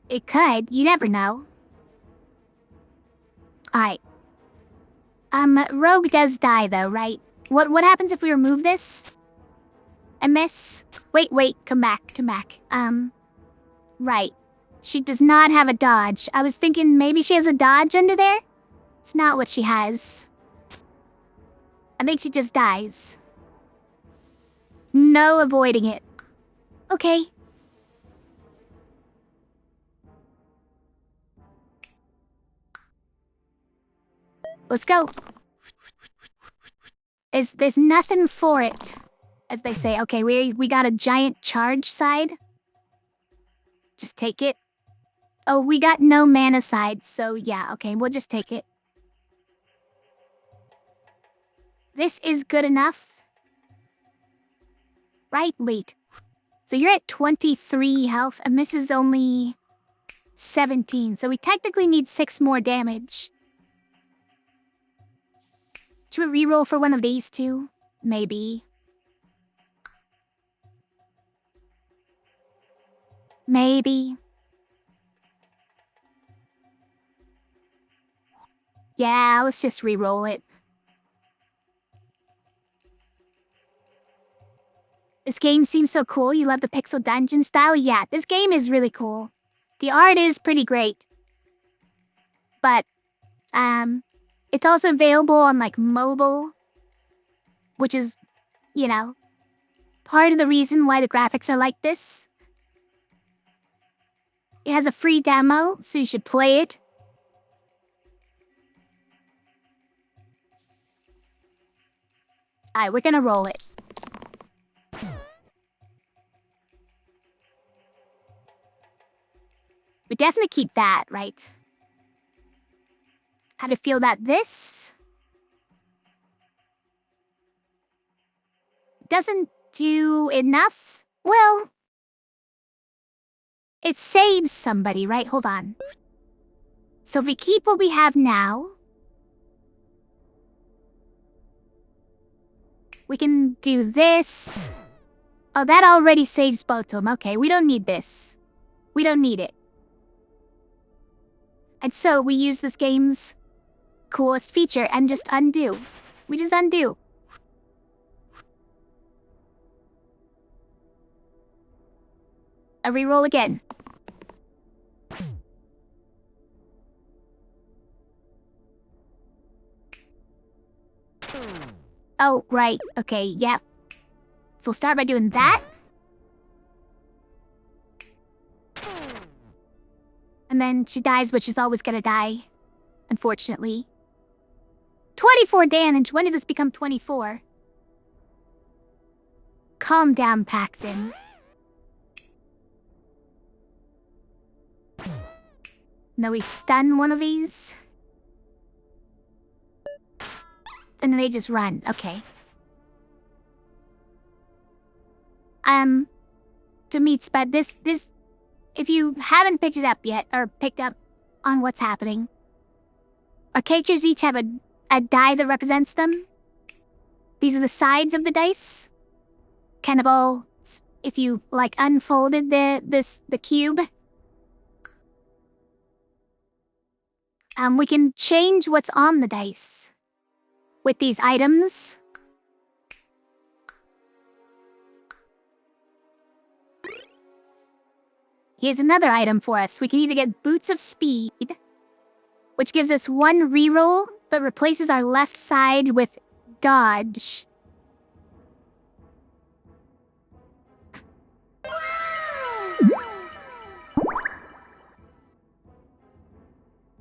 It could. You never know. Alright. Rogue does die though, right? What happens if we remove this? I miss. Wait, come back. Right. She does not have a dodge. I was thinking maybe she has a dodge under there? It's not what she has. I think she just dies. No avoiding it. Okay. Let's go. There's nothing for it, as they say. Okay, we got a giant charge side. Just take it. Oh, we got no mana side, so yeah, okay, we'll just take it. This is good enough. Right, wait. So you're at 23 health, and this is only 17, so we technically need 6 more damage. Should we reroll for one of these two? Maybe. Maybe. Yeah, let's just reroll it. This game seems so cool. You love the pixel dungeon style? Yeah, this game is really cool. The art is pretty great. But, it's also available on, like, mobile. Which is, you know, part of the reason why the graphics are like this. It has a free demo, so you should play it. Alright, we're gonna roll it. We definitely keep that, right? How to feel that this doesn't do enough? Well, it saves somebody, right? Hold on. So if we keep what we have now, we can do this. Oh, that already saves both of them. Okay, we don't need this. We don't need it. And so we use this game's coolest feature and just undo. We just undo. A reroll again. Oh, right. Okay, yep. So we'll start by doing that. And then she dies, but she's always gonna die. Unfortunately. 24 damage. When did this become 24? Calm down, Paxton. No, we stun one of these. And then they just run. Okay. To meet Spud, this, if you haven't picked it up yet, or picked up on what's happening, our characters each have a die that represents them. These are the sides of the dice. Kind of all, if you, like, unfolded the cube. We can change what's on the dice with these items. Here's another item for us. We can either get Boots of Speed, which gives us 1 reroll, but replaces our left side with Dodge.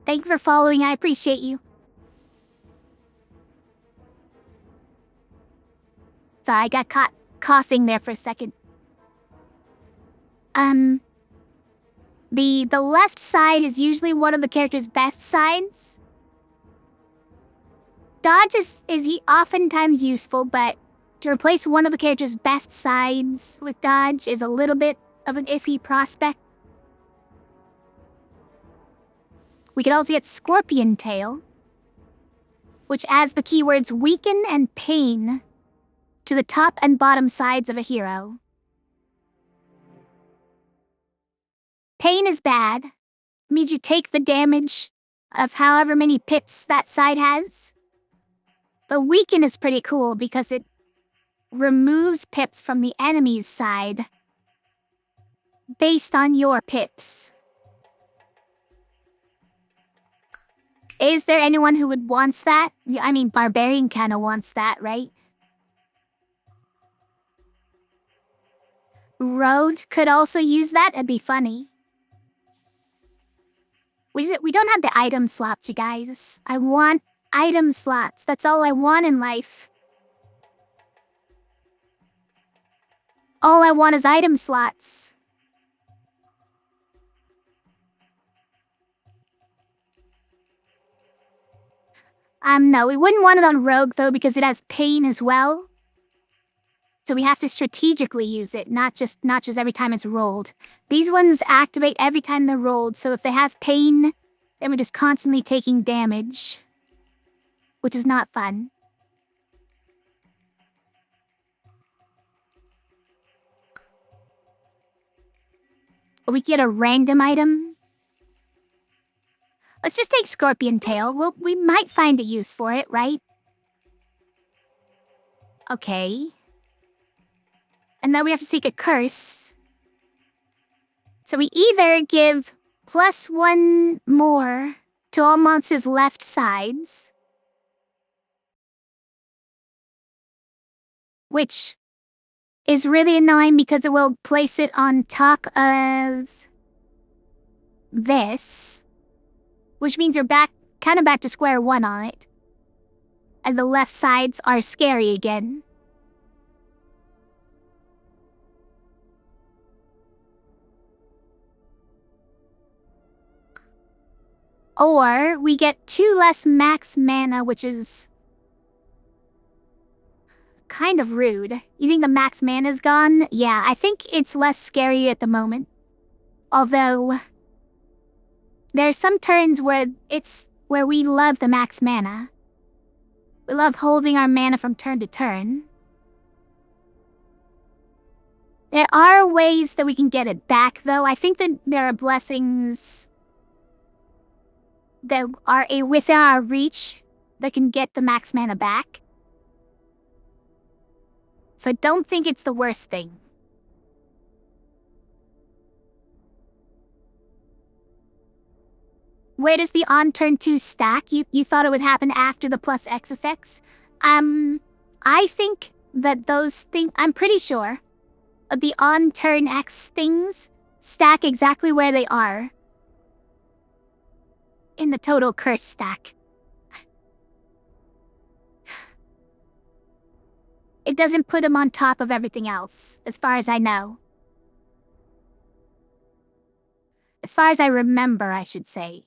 Thank you for following. I appreciate you. Sorry, I got caught coughing there for a second. The left side is usually one of the character's best sides. Dodge is oftentimes useful, but to replace one of the character's best sides with Dodge is a little bit of an iffy prospect. We could also get Scorpion Tail, which adds the keywords weaken and pain to the top and bottom sides of a hero. Pain is bad. It means you take the damage of however many pips that side has. But weaken is pretty cool because it removes pips from the enemy's side based on your pips. Is there anyone who would wants that? I mean, Barbarian kinda wants that, right? Rogue could also use that. It'd be funny. We don't have the item slots, you guys. I want item slots. That's all I want in life. All I want is item slots. No, we wouldn't want it on Rogue, though, because it has pain as well. So we have to strategically use it, not just every time it's rolled. These ones activate every time they're rolled, so if they have pain, then we're just constantly taking damage, which is not fun. We get a random item. Let's just take Scorpion Tail. We might find a use for it, right? Okay. And then we have to seek a curse. So we either give +1 more to all monsters' left sides, which is really annoying because it will place it on top of this, which means you're kind of back to square one on it. And the left sides are scary again. Or we get 2 less max mana, which is kind of rude. You think the max mana's gone? Yeah, I think it's less scary at the moment. Although there are some turns where we love the max mana. We love holding our mana from turn to turn. There are ways that we can get it back, though. I think that there are blessings that are within our reach that can get the max mana back. So I don't think it's the worst thing. Where does the on turn 2 stack? You thought it would happen after the plus X effects? I think that those things, I'm pretty sure, of the on turn X things stack exactly where they are in the total curse stack. It doesn't put them on top of everything else, as far as I know. As far as I remember, I should say.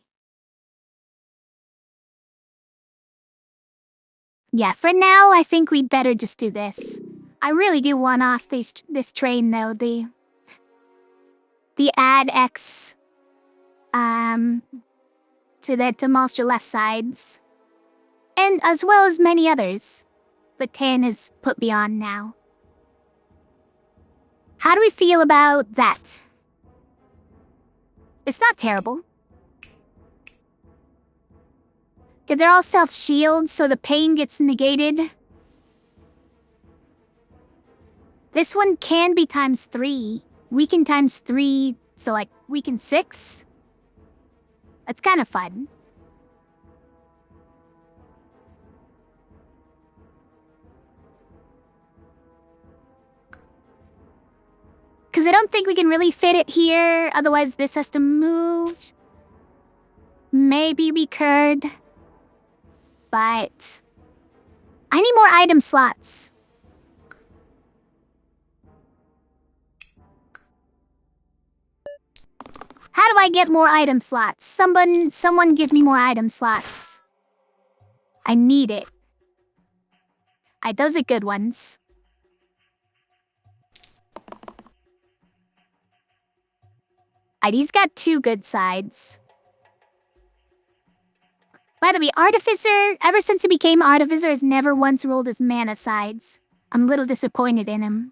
Yeah, for now, I think we'd better just do this. I really do want off this train, though. The add X, to the monster left sides. And as well as many others. But Tan has put me on now. How do we feel about that? It's not terrible. Because they're all self-shields, so the pain gets negated. This one can be ×3. Weaken ×3, so like, weaken 6? That's kind of fun. Because I don't think we can really fit it here, otherwise this has to move. Maybe we could. But I need more item slots. How do I get more item slots? Someone give me more item slots. I need it. Those are good ones. He's got 2 good sides. By the way, Artificer, ever since he became Artificer, has never once rolled his mana sides. I'm a little disappointed in him.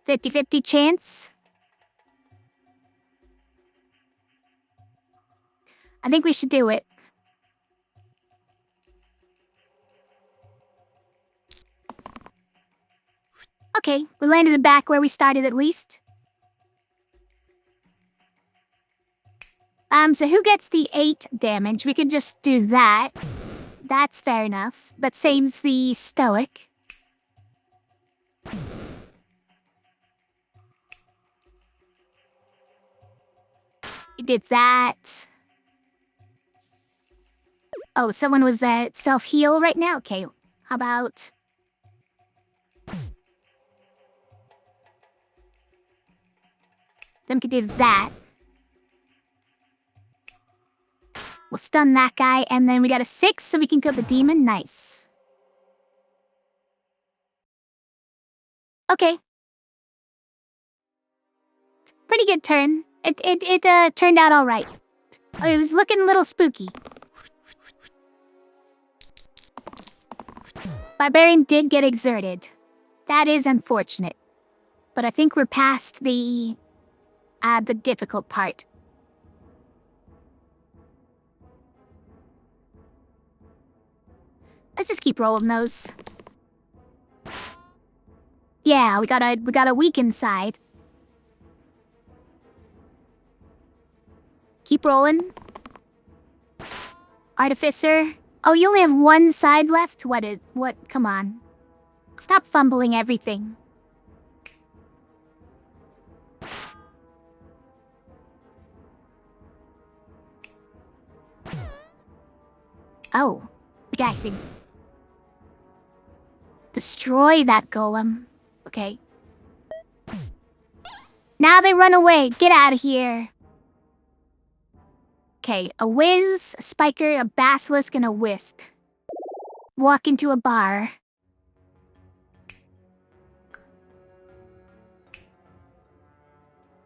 $50-50 chance? I think we should do it. Okay, we landed back where we started at least. So who gets the 8 damage? We could just do that. That's fair enough. That saves the Stoic. We did that. Oh, someone was self-heal right now? Okay, how about... Then we could do that. We'll stun that guy, and then we got a 6, so we can kill the demon. Nice. Okay. Pretty good turn. It turned out alright. Oh, it was looking a little spooky. Barbarian did get exerted. That is unfortunate. But I think we're past the difficult part. Let's just keep rolling those. Yeah, we got a weakened side. Keep rolling. Artificer. Oh, you only have 1 side left? What? Come on. Stop fumbling everything. Oh, we can actually destroy that golem. Okay. Now they run away. Get out of here. Okay, a whiz, a spiker, a basilisk, and a wisp. Walk into a bar.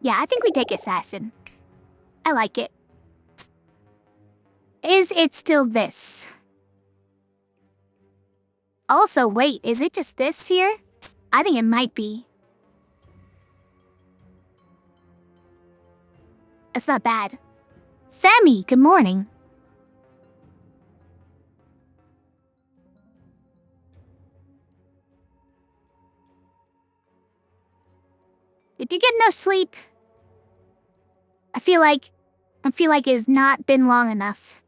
Yeah, I think we take assassin. I like it. Is it still this? Also, wait, is it just this here? I think it might be. It's not bad. Sammy, good morning. Did you get enough sleep? I feel like it's not been long enough.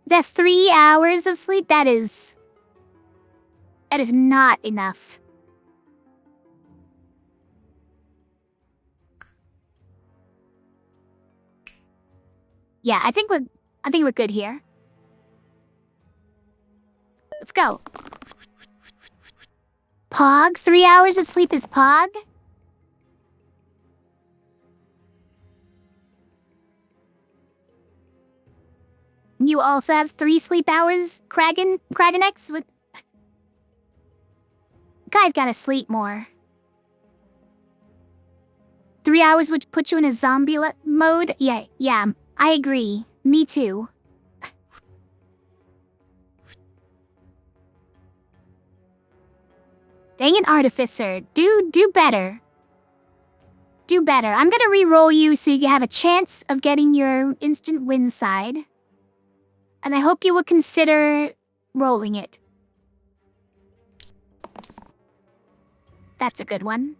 That's 3 hours of sleep? That is not enough. Yeah, I think we're good here. Let's go. Pog? 3 hours of sleep is Pog? You also have 3 sleep hours, Kragenex? With... Guy's gotta sleep more. 3 hours would put you in a zombie mode? Yeah, I agree. Me too. Dang it, Artificer. Do better. Do better. I'm gonna re-roll you so you have a chance of getting your instant win side. And I hope you will consider rolling it. That's a good one.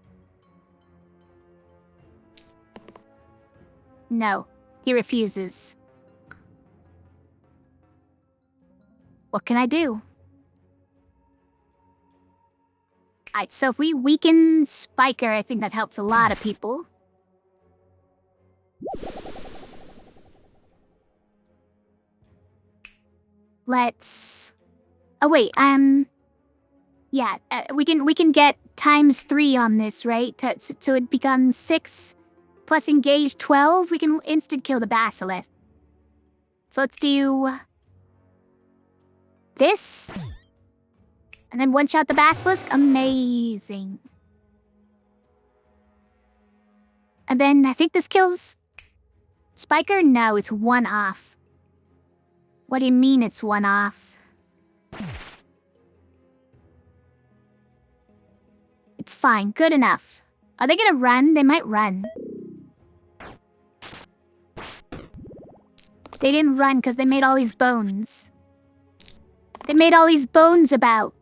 No, he refuses. What can I do? Alright, so if we weaken Spiker, I think that helps a lot of people. Let's... Oh wait, yeah, we can get ×3 on this, right? So it becomes 6 plus engage 12. We can instant kill the Basilisk. So let's do this. And then one-shot the Basilisk. Amazing. And then I think this kills Spiker? No, it's 1 off. What do you mean it's 1 off? It's fine. Good enough. Are they gonna run? They might run. They didn't run because they made all these bones. They made all these bones about.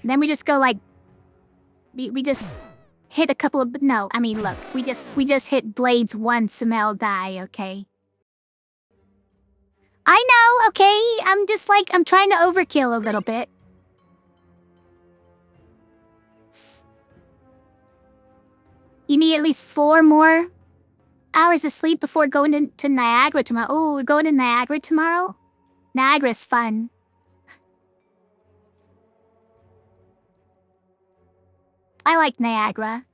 Then we just go like... We just hit a couple of... No, I mean, look. We just hit blades once and they'll die, okay? I know, okay? I'm just like... I'm trying to overkill a little bit. You need at least 4 more hours of sleep before going to Niagara tomorrow. Oh, we're going to Niagara tomorrow? Niagara's fun. I like Niagara.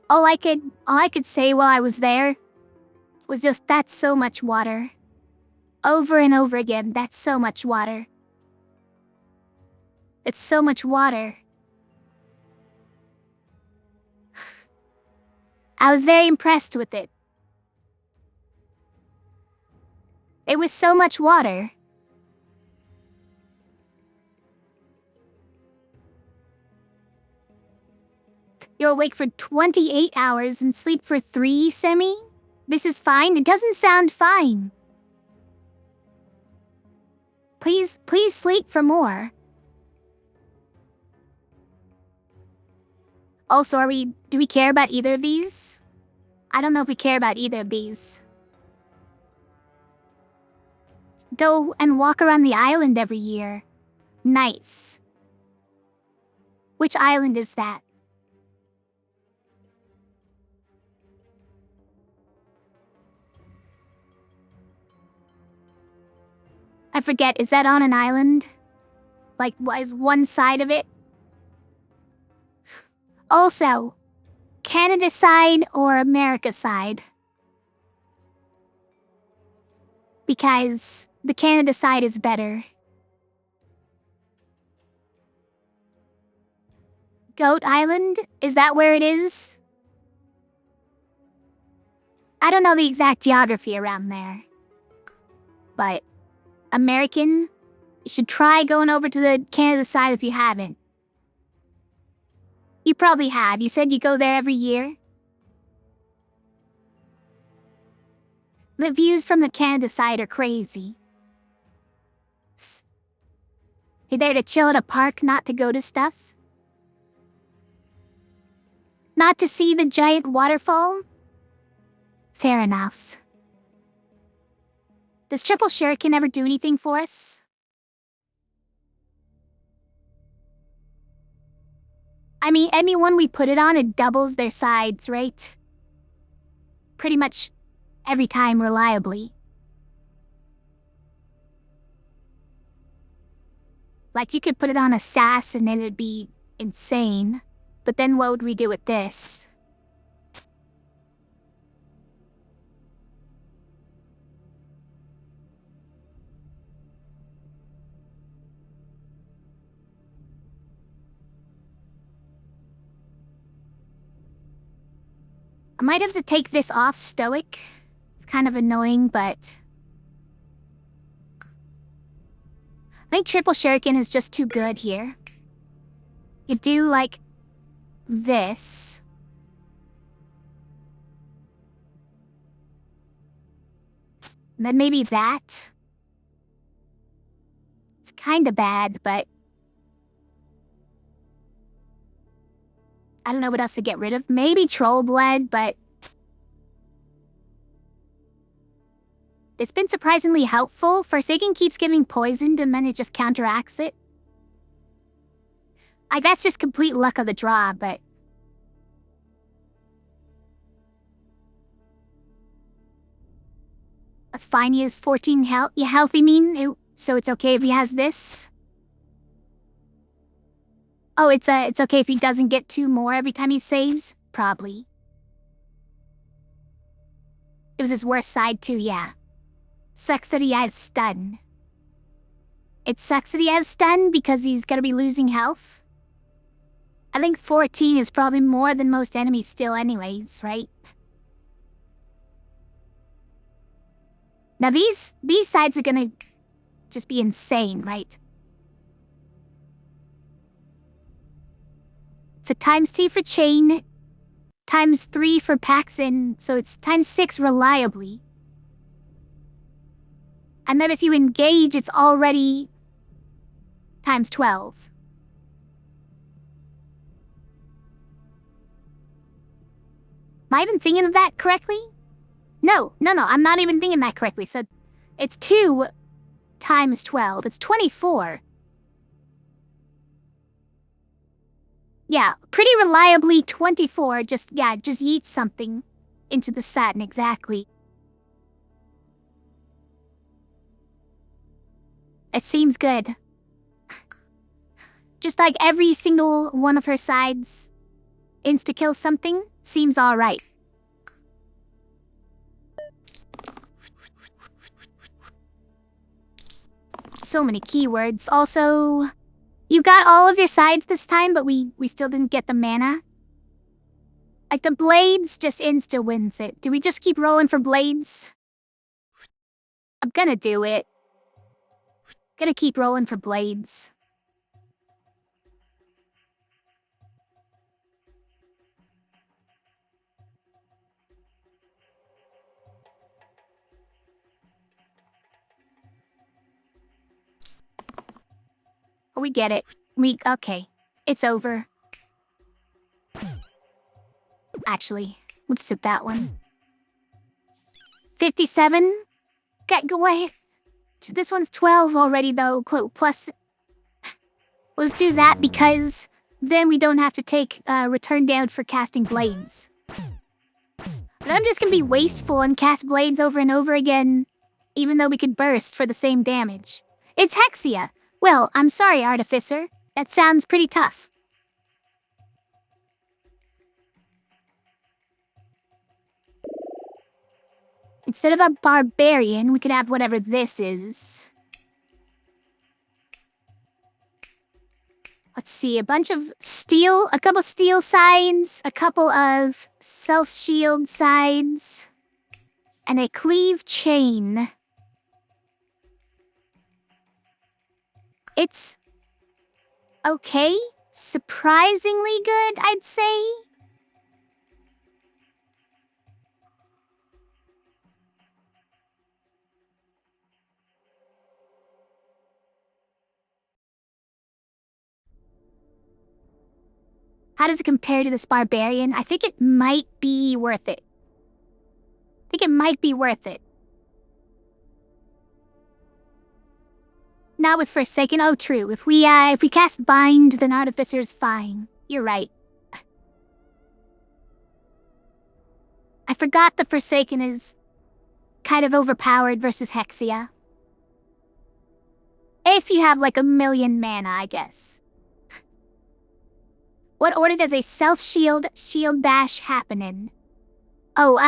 All I could say while I was there was just, that's so much water. Over and over again, that's so much water. It's so much water. I was very impressed with it. It was so much water. You're awake for 28 hours and sleep for 3, Semi? This is fine? It doesn't sound fine. Please sleep for more. Also, do we care about either of these? I don't know if we care about either of these. Go and walk around the island every year. Nice. Which island is that? I forget, is that on an island? Like, what is one side of it? Also, Canada side or America side? Because the Canada side is better. Goat Island? Is that where it is? I don't know the exact geography around there. But American, you should try going over to the Canada side if you haven't. You probably have. You said you go there every year. The views from the Canada side are crazy. You're there to chill at a park, not to go to stuff? Not to see the giant waterfall? Fair enough. Does Triple Shuriken ever do anything for us? I mean, anyone we put it on, it doubles their sides, right? Pretty much every time reliably. Like, you could put it on a sass and it'd be insane. But then what would we do with this? I might have to take this off stoic. It's kind of annoying, but I think Triple Shuriken is just too good here. You do, like, this. And then maybe that. It's kinda bad, but I don't know what else to get rid of. Maybe Troll Blood, but it's been surprisingly helpful. Forsaken keeps giving poisoned and then it just counteracts it. I guess just complete luck of the draw, but that's fine. He has 14 health. Yeah, healthy mean, so it's okay if he has this. Oh, it's okay if he doesn't get 2 more every time he saves? Probably. It was his worst side too, yeah. Sucks that he has stun. It sucks that he has stun because he's gonna be losing health. I think 14 is probably more than most enemies still anyways, right? Now these sides are gonna just be insane, right? It's a ×2 for chain, ×3 for Paxin, so it's ×6 reliably. And then if you engage, it's already ×12. Am I even thinking of that correctly? No, I'm not even thinking that correctly. So it's 2 ×12. It's 24. Yeah, pretty reliably 24. Just yeet something into the satin, exactly. It seems good. Just like every single one of her sides insta-kill something, seems alright. So many keywords. Also, you got all of your sides this time, but we still didn't get the mana. Like, the blades just insta-wins it. Do we just keep rolling for blades? I'm gonna do it. Gonna keep rolling for blades. We get it. Okay. It's over. Actually, let's sip that one. 57? Go ahead. This one's 12 already, though. Plus, let's do that because then we don't have to take return down for casting blades. But I'm just gonna be wasteful and cast blades over and over again, even though we could burst for the same damage. It's Hexia. Well, I'm sorry, Artificer. That sounds pretty tough. Instead of a barbarian, we could have whatever this is. Let's see, a bunch of steel, a couple steel sides, a couple of self-shield sides, and a cleave chain. It's okay, surprisingly good, I'd say. How does it compare to this barbarian? I think it might be worth it. Not with Forsaken. Oh, true. If we cast Bind, then Artificer's fine. You're right. I forgot the Forsaken is kind of overpowered versus Hexia. If you have like 1,000,000 mana, I guess. What order does a self-shield shield bash happen in? Oh,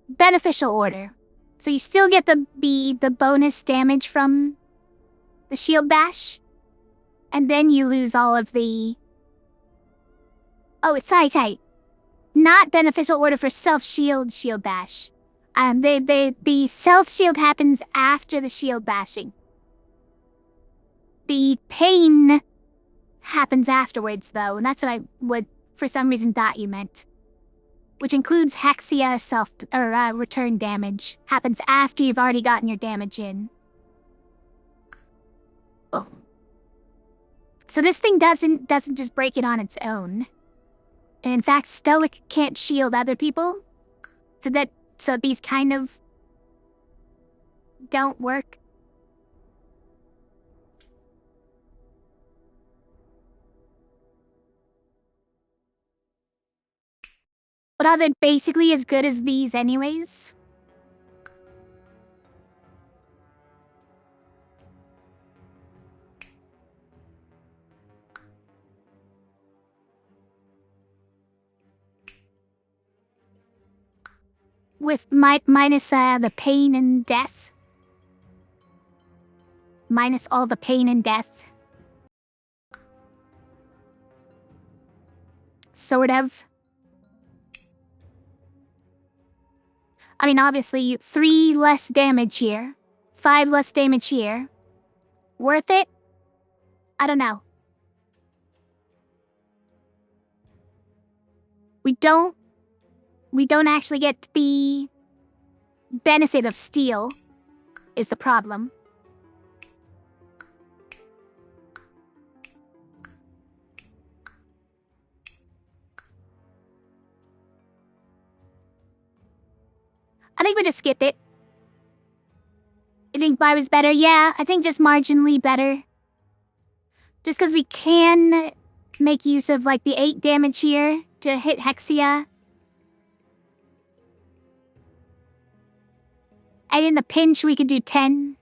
beneficial order. So you still get the bonus damage from the shield bash, and then you lose all of the... Oh, it's sorry. Not beneficial order for self-shield shield bash. The self-shield happens after the shield bashing. The pain happens afterwards, though, and that's what I would, for some reason, thought you meant. Which includes Hexia return damage. Happens after you've already gotten your damage in. Oh. So this thing doesn't just break it on its own. And in fact, Stoic can't shield other people. So these kind of don't work. But are they basically as good as these anyways? With minus the pain and death. Minus all the pain and death. Sort of. I mean, obviously, 3 less damage here. 5 less damage here. Worth it? I don't know. We don't actually get the benefit of steel, is the problem. I think we just skip it. You think Byron's better? Yeah, I think just marginally better. Just because we can make use of, like, the 8 damage here to hit Hexia. And in the pinch, we could do 10.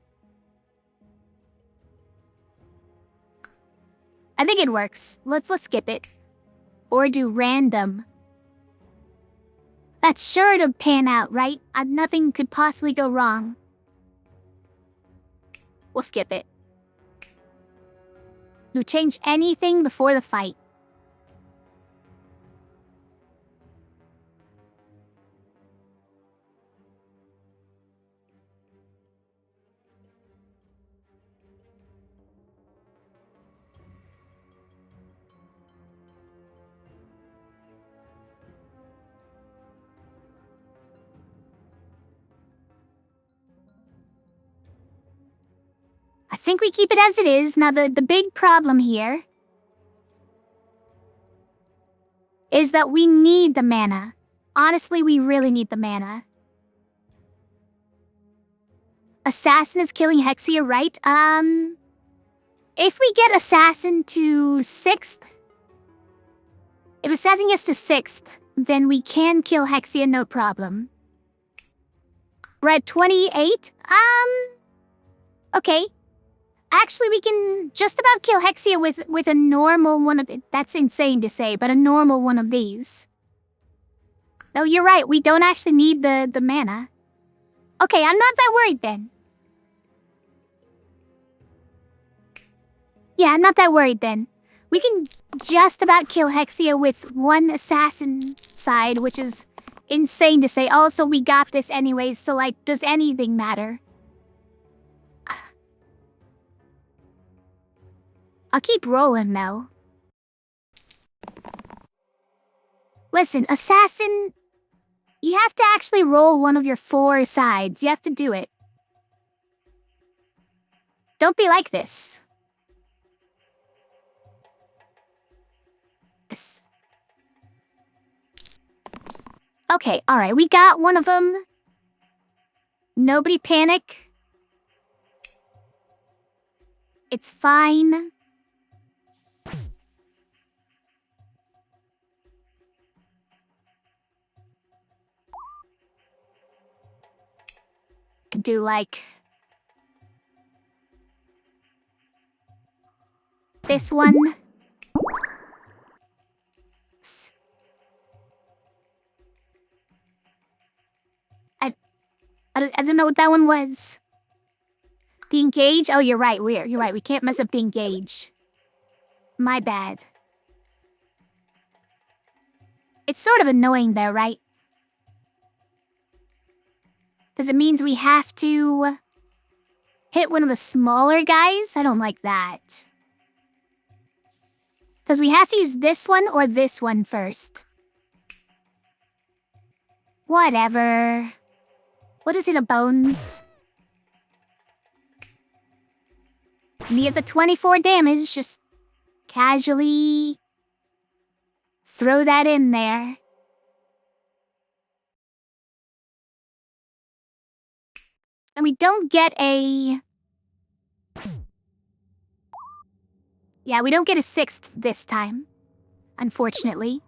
I think it works. Let's skip it. Or do random. That's sure to pan out, right? Nothing could possibly go wrong. We'll skip it. You change anything before the fight. I think we keep it as it is. Now, the big problem here is that we need the mana. Honestly, we really need the mana. Assassin is killing Hexia, right? If we get Assassin to 6th... If Assassin gets to 6th, then we can kill Hexia, no problem. We're at 28? Okay. Actually, we can just about kill Hexia with a normal one of it. That's insane to say, but a normal one of these. No, you're right. We don't actually need the mana. Okay, I'm not that worried then. Yeah, I'm not that worried then. We can just about kill Hexia with one assassin side, which is insane to say. Also, we got this anyways, so like, does anything matter? I'll keep rolling now. Listen, assassin, you have to actually roll one of your 4 sides. You have to do it. Don't be like this. Okay, alright, we got one of them. Nobody panic. It's fine. Could do like this one. I don't know what that one was. The engage? Oh, you're right. You're right. We can't mess up the engage. My bad. It's sort of annoying though, right? Because it means we have to hit one of the smaller guys. I don't like that. Because we have to use this one or this one first. Whatever. What is it, a bones? And you have the 24 damage, just casually throw that in there. And we don't get a... Yeah, we don't get a 6th this time, unfortunately.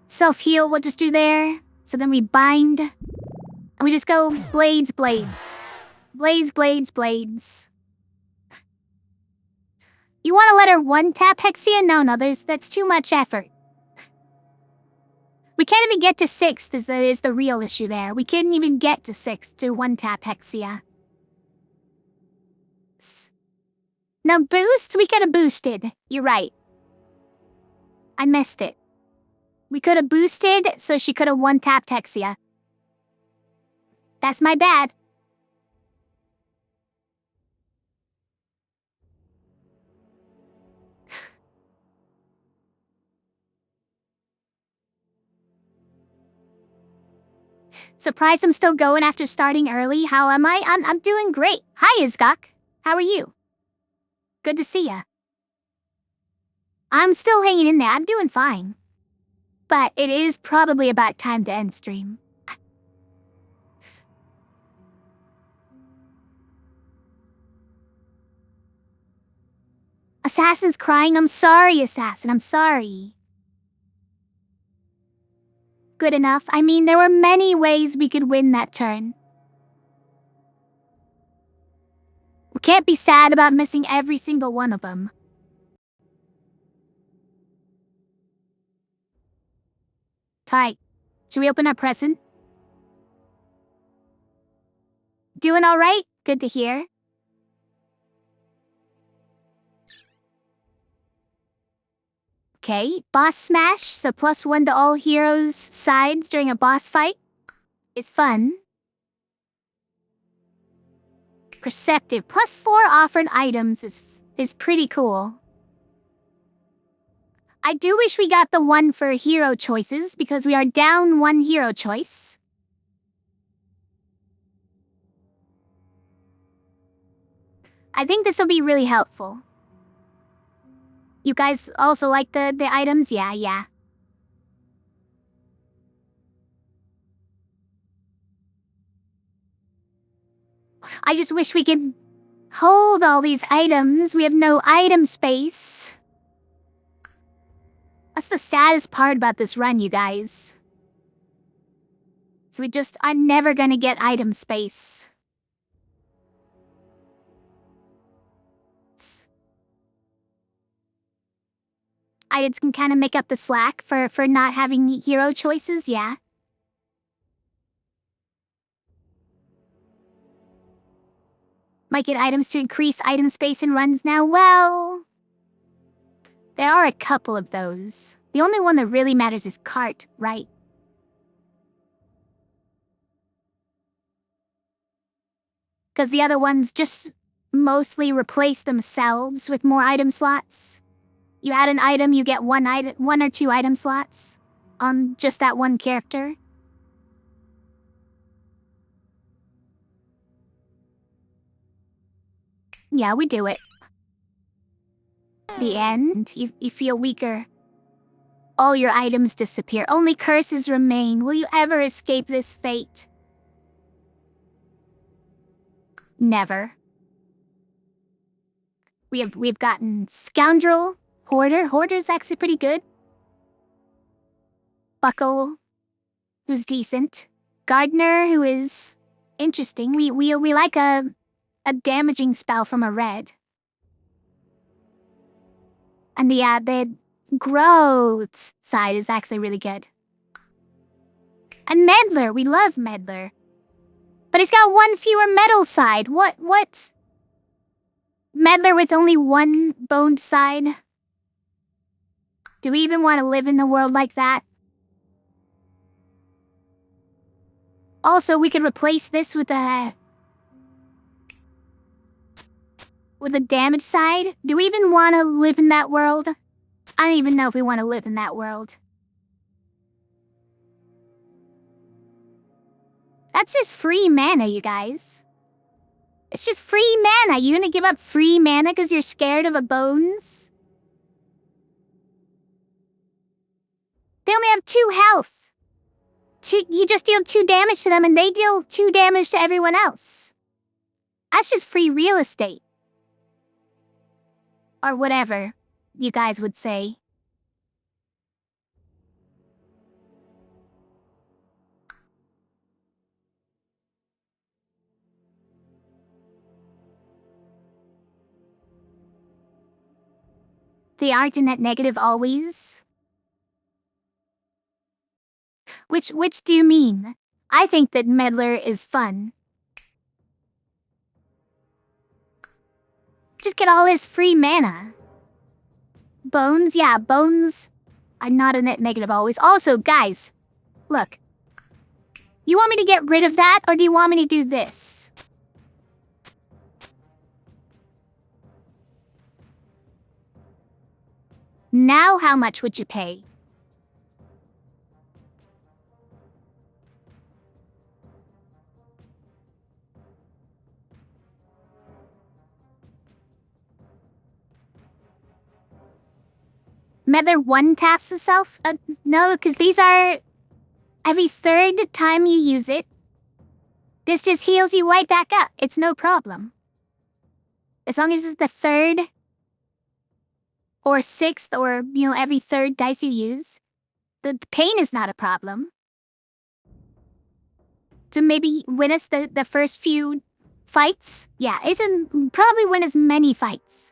Self-heal, we'll just do there. So then we bind. And we just go blades, blades. Blades, blades, blades. You want to let her one-tap Hexia? No, that's too much effort. We can't even get to 6th is the real issue there. We couldn't even get to 6th to one-tap Hexia. Now boost, we could have boosted. You're right. I missed it. We could have boosted, so she could have one-tapped Hexia. That's my bad. Surprised I'm still going after starting early. How am I? I'm doing great. Hi, Izgok. How are you? Good to see ya. I'm still hanging in there. I'm doing fine. But it is probably about time to end stream. Assassin's crying. I'm sorry, Assassin. I'm sorry. Good enough. I mean, there were many ways we could win that turn. We can't be sad about missing every single one of them. Tight. Should we open our present? Doing all right? Good to hear. Okay, boss smash, so +1 to all heroes' sides during a boss fight is fun. Perceptive, +4 offered items is pretty cool. I do wish we got the one for hero choices, because we are down 1 hero choice. I think this will be really helpful. You guys also like the items? Yeah. I just wish we could hold all these items. We have no item space. That's the saddest part about this run, you guys. So I'm never gonna get item space. items can kind of make up the slack for not having hero choices, yeah. Might get items to increase item space in runs now. Well, there are a couple of those. The only one that really matters is cart, right? Because the other ones just mostly replace themselves with more item slots. You add an item, you get one or two item slots on just that one character. Yeah, we do it. The end. You feel weaker. All your items disappear. Only curses remain. Will you ever escape this fate? Never. We've gotten Scoundrel, Hoarder. Hoarder's actually pretty good. Buckle, who's decent. Gardener, who is interesting. We like a damaging spell from a red. And the growth side is actually really good. And Meddler, we love Meddler. But he's got one fewer metal side. What? Meddler with only one boned side? Do we even want to live in a world like that? Also, we could replace this with a damage side. Do we even want to live in that world? I don't even know if we want to live in that world. That's just free mana, you guys. It's just free mana. You gonna give up free mana because you're scared of a bones? They only have 2 health. You just deal 2 damage to them and they deal 2 damage to everyone else. That's just free real estate. Or whatever you guys would say. They aren't a net negative always. Which do you mean? I think that Meddler is fun. Just get all his free mana. Bones? Yeah, bones are not a net negative always. Also, guys, look. You want me to get rid of that, or do you want me to do this? Now how much would you pay? Meddler 1 taps itself? No, because these are every 3rd time you use it. This just heals you right back up. It's no problem. As long as it's the 3rd or 6th or, every 3rd dice you use, the pain is not a problem. To maybe win us the first few fights? Yeah, probably win as many fights.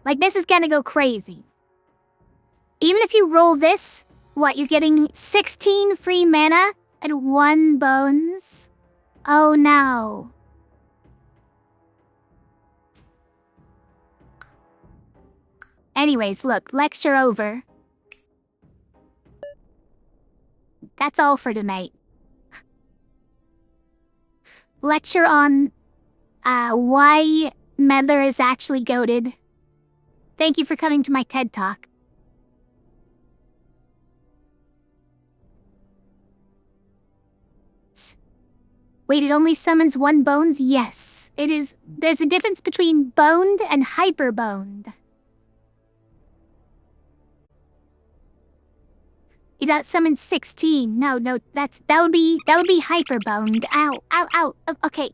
Like, this is gonna go crazy. Even if you roll this, what, you're getting 16 free mana and 1 bones? Oh no. Anyways, look, lecture over. That's all for tonight. Lecture on why Meddler is actually goated. Thank you for coming to my TED Talk. Wait, it only summons 1 bones? Yes, it is. There's a difference between boned and hyper-boned. It summons 16. No, that would be hyper-boned. Ow, ow, ow. Okay.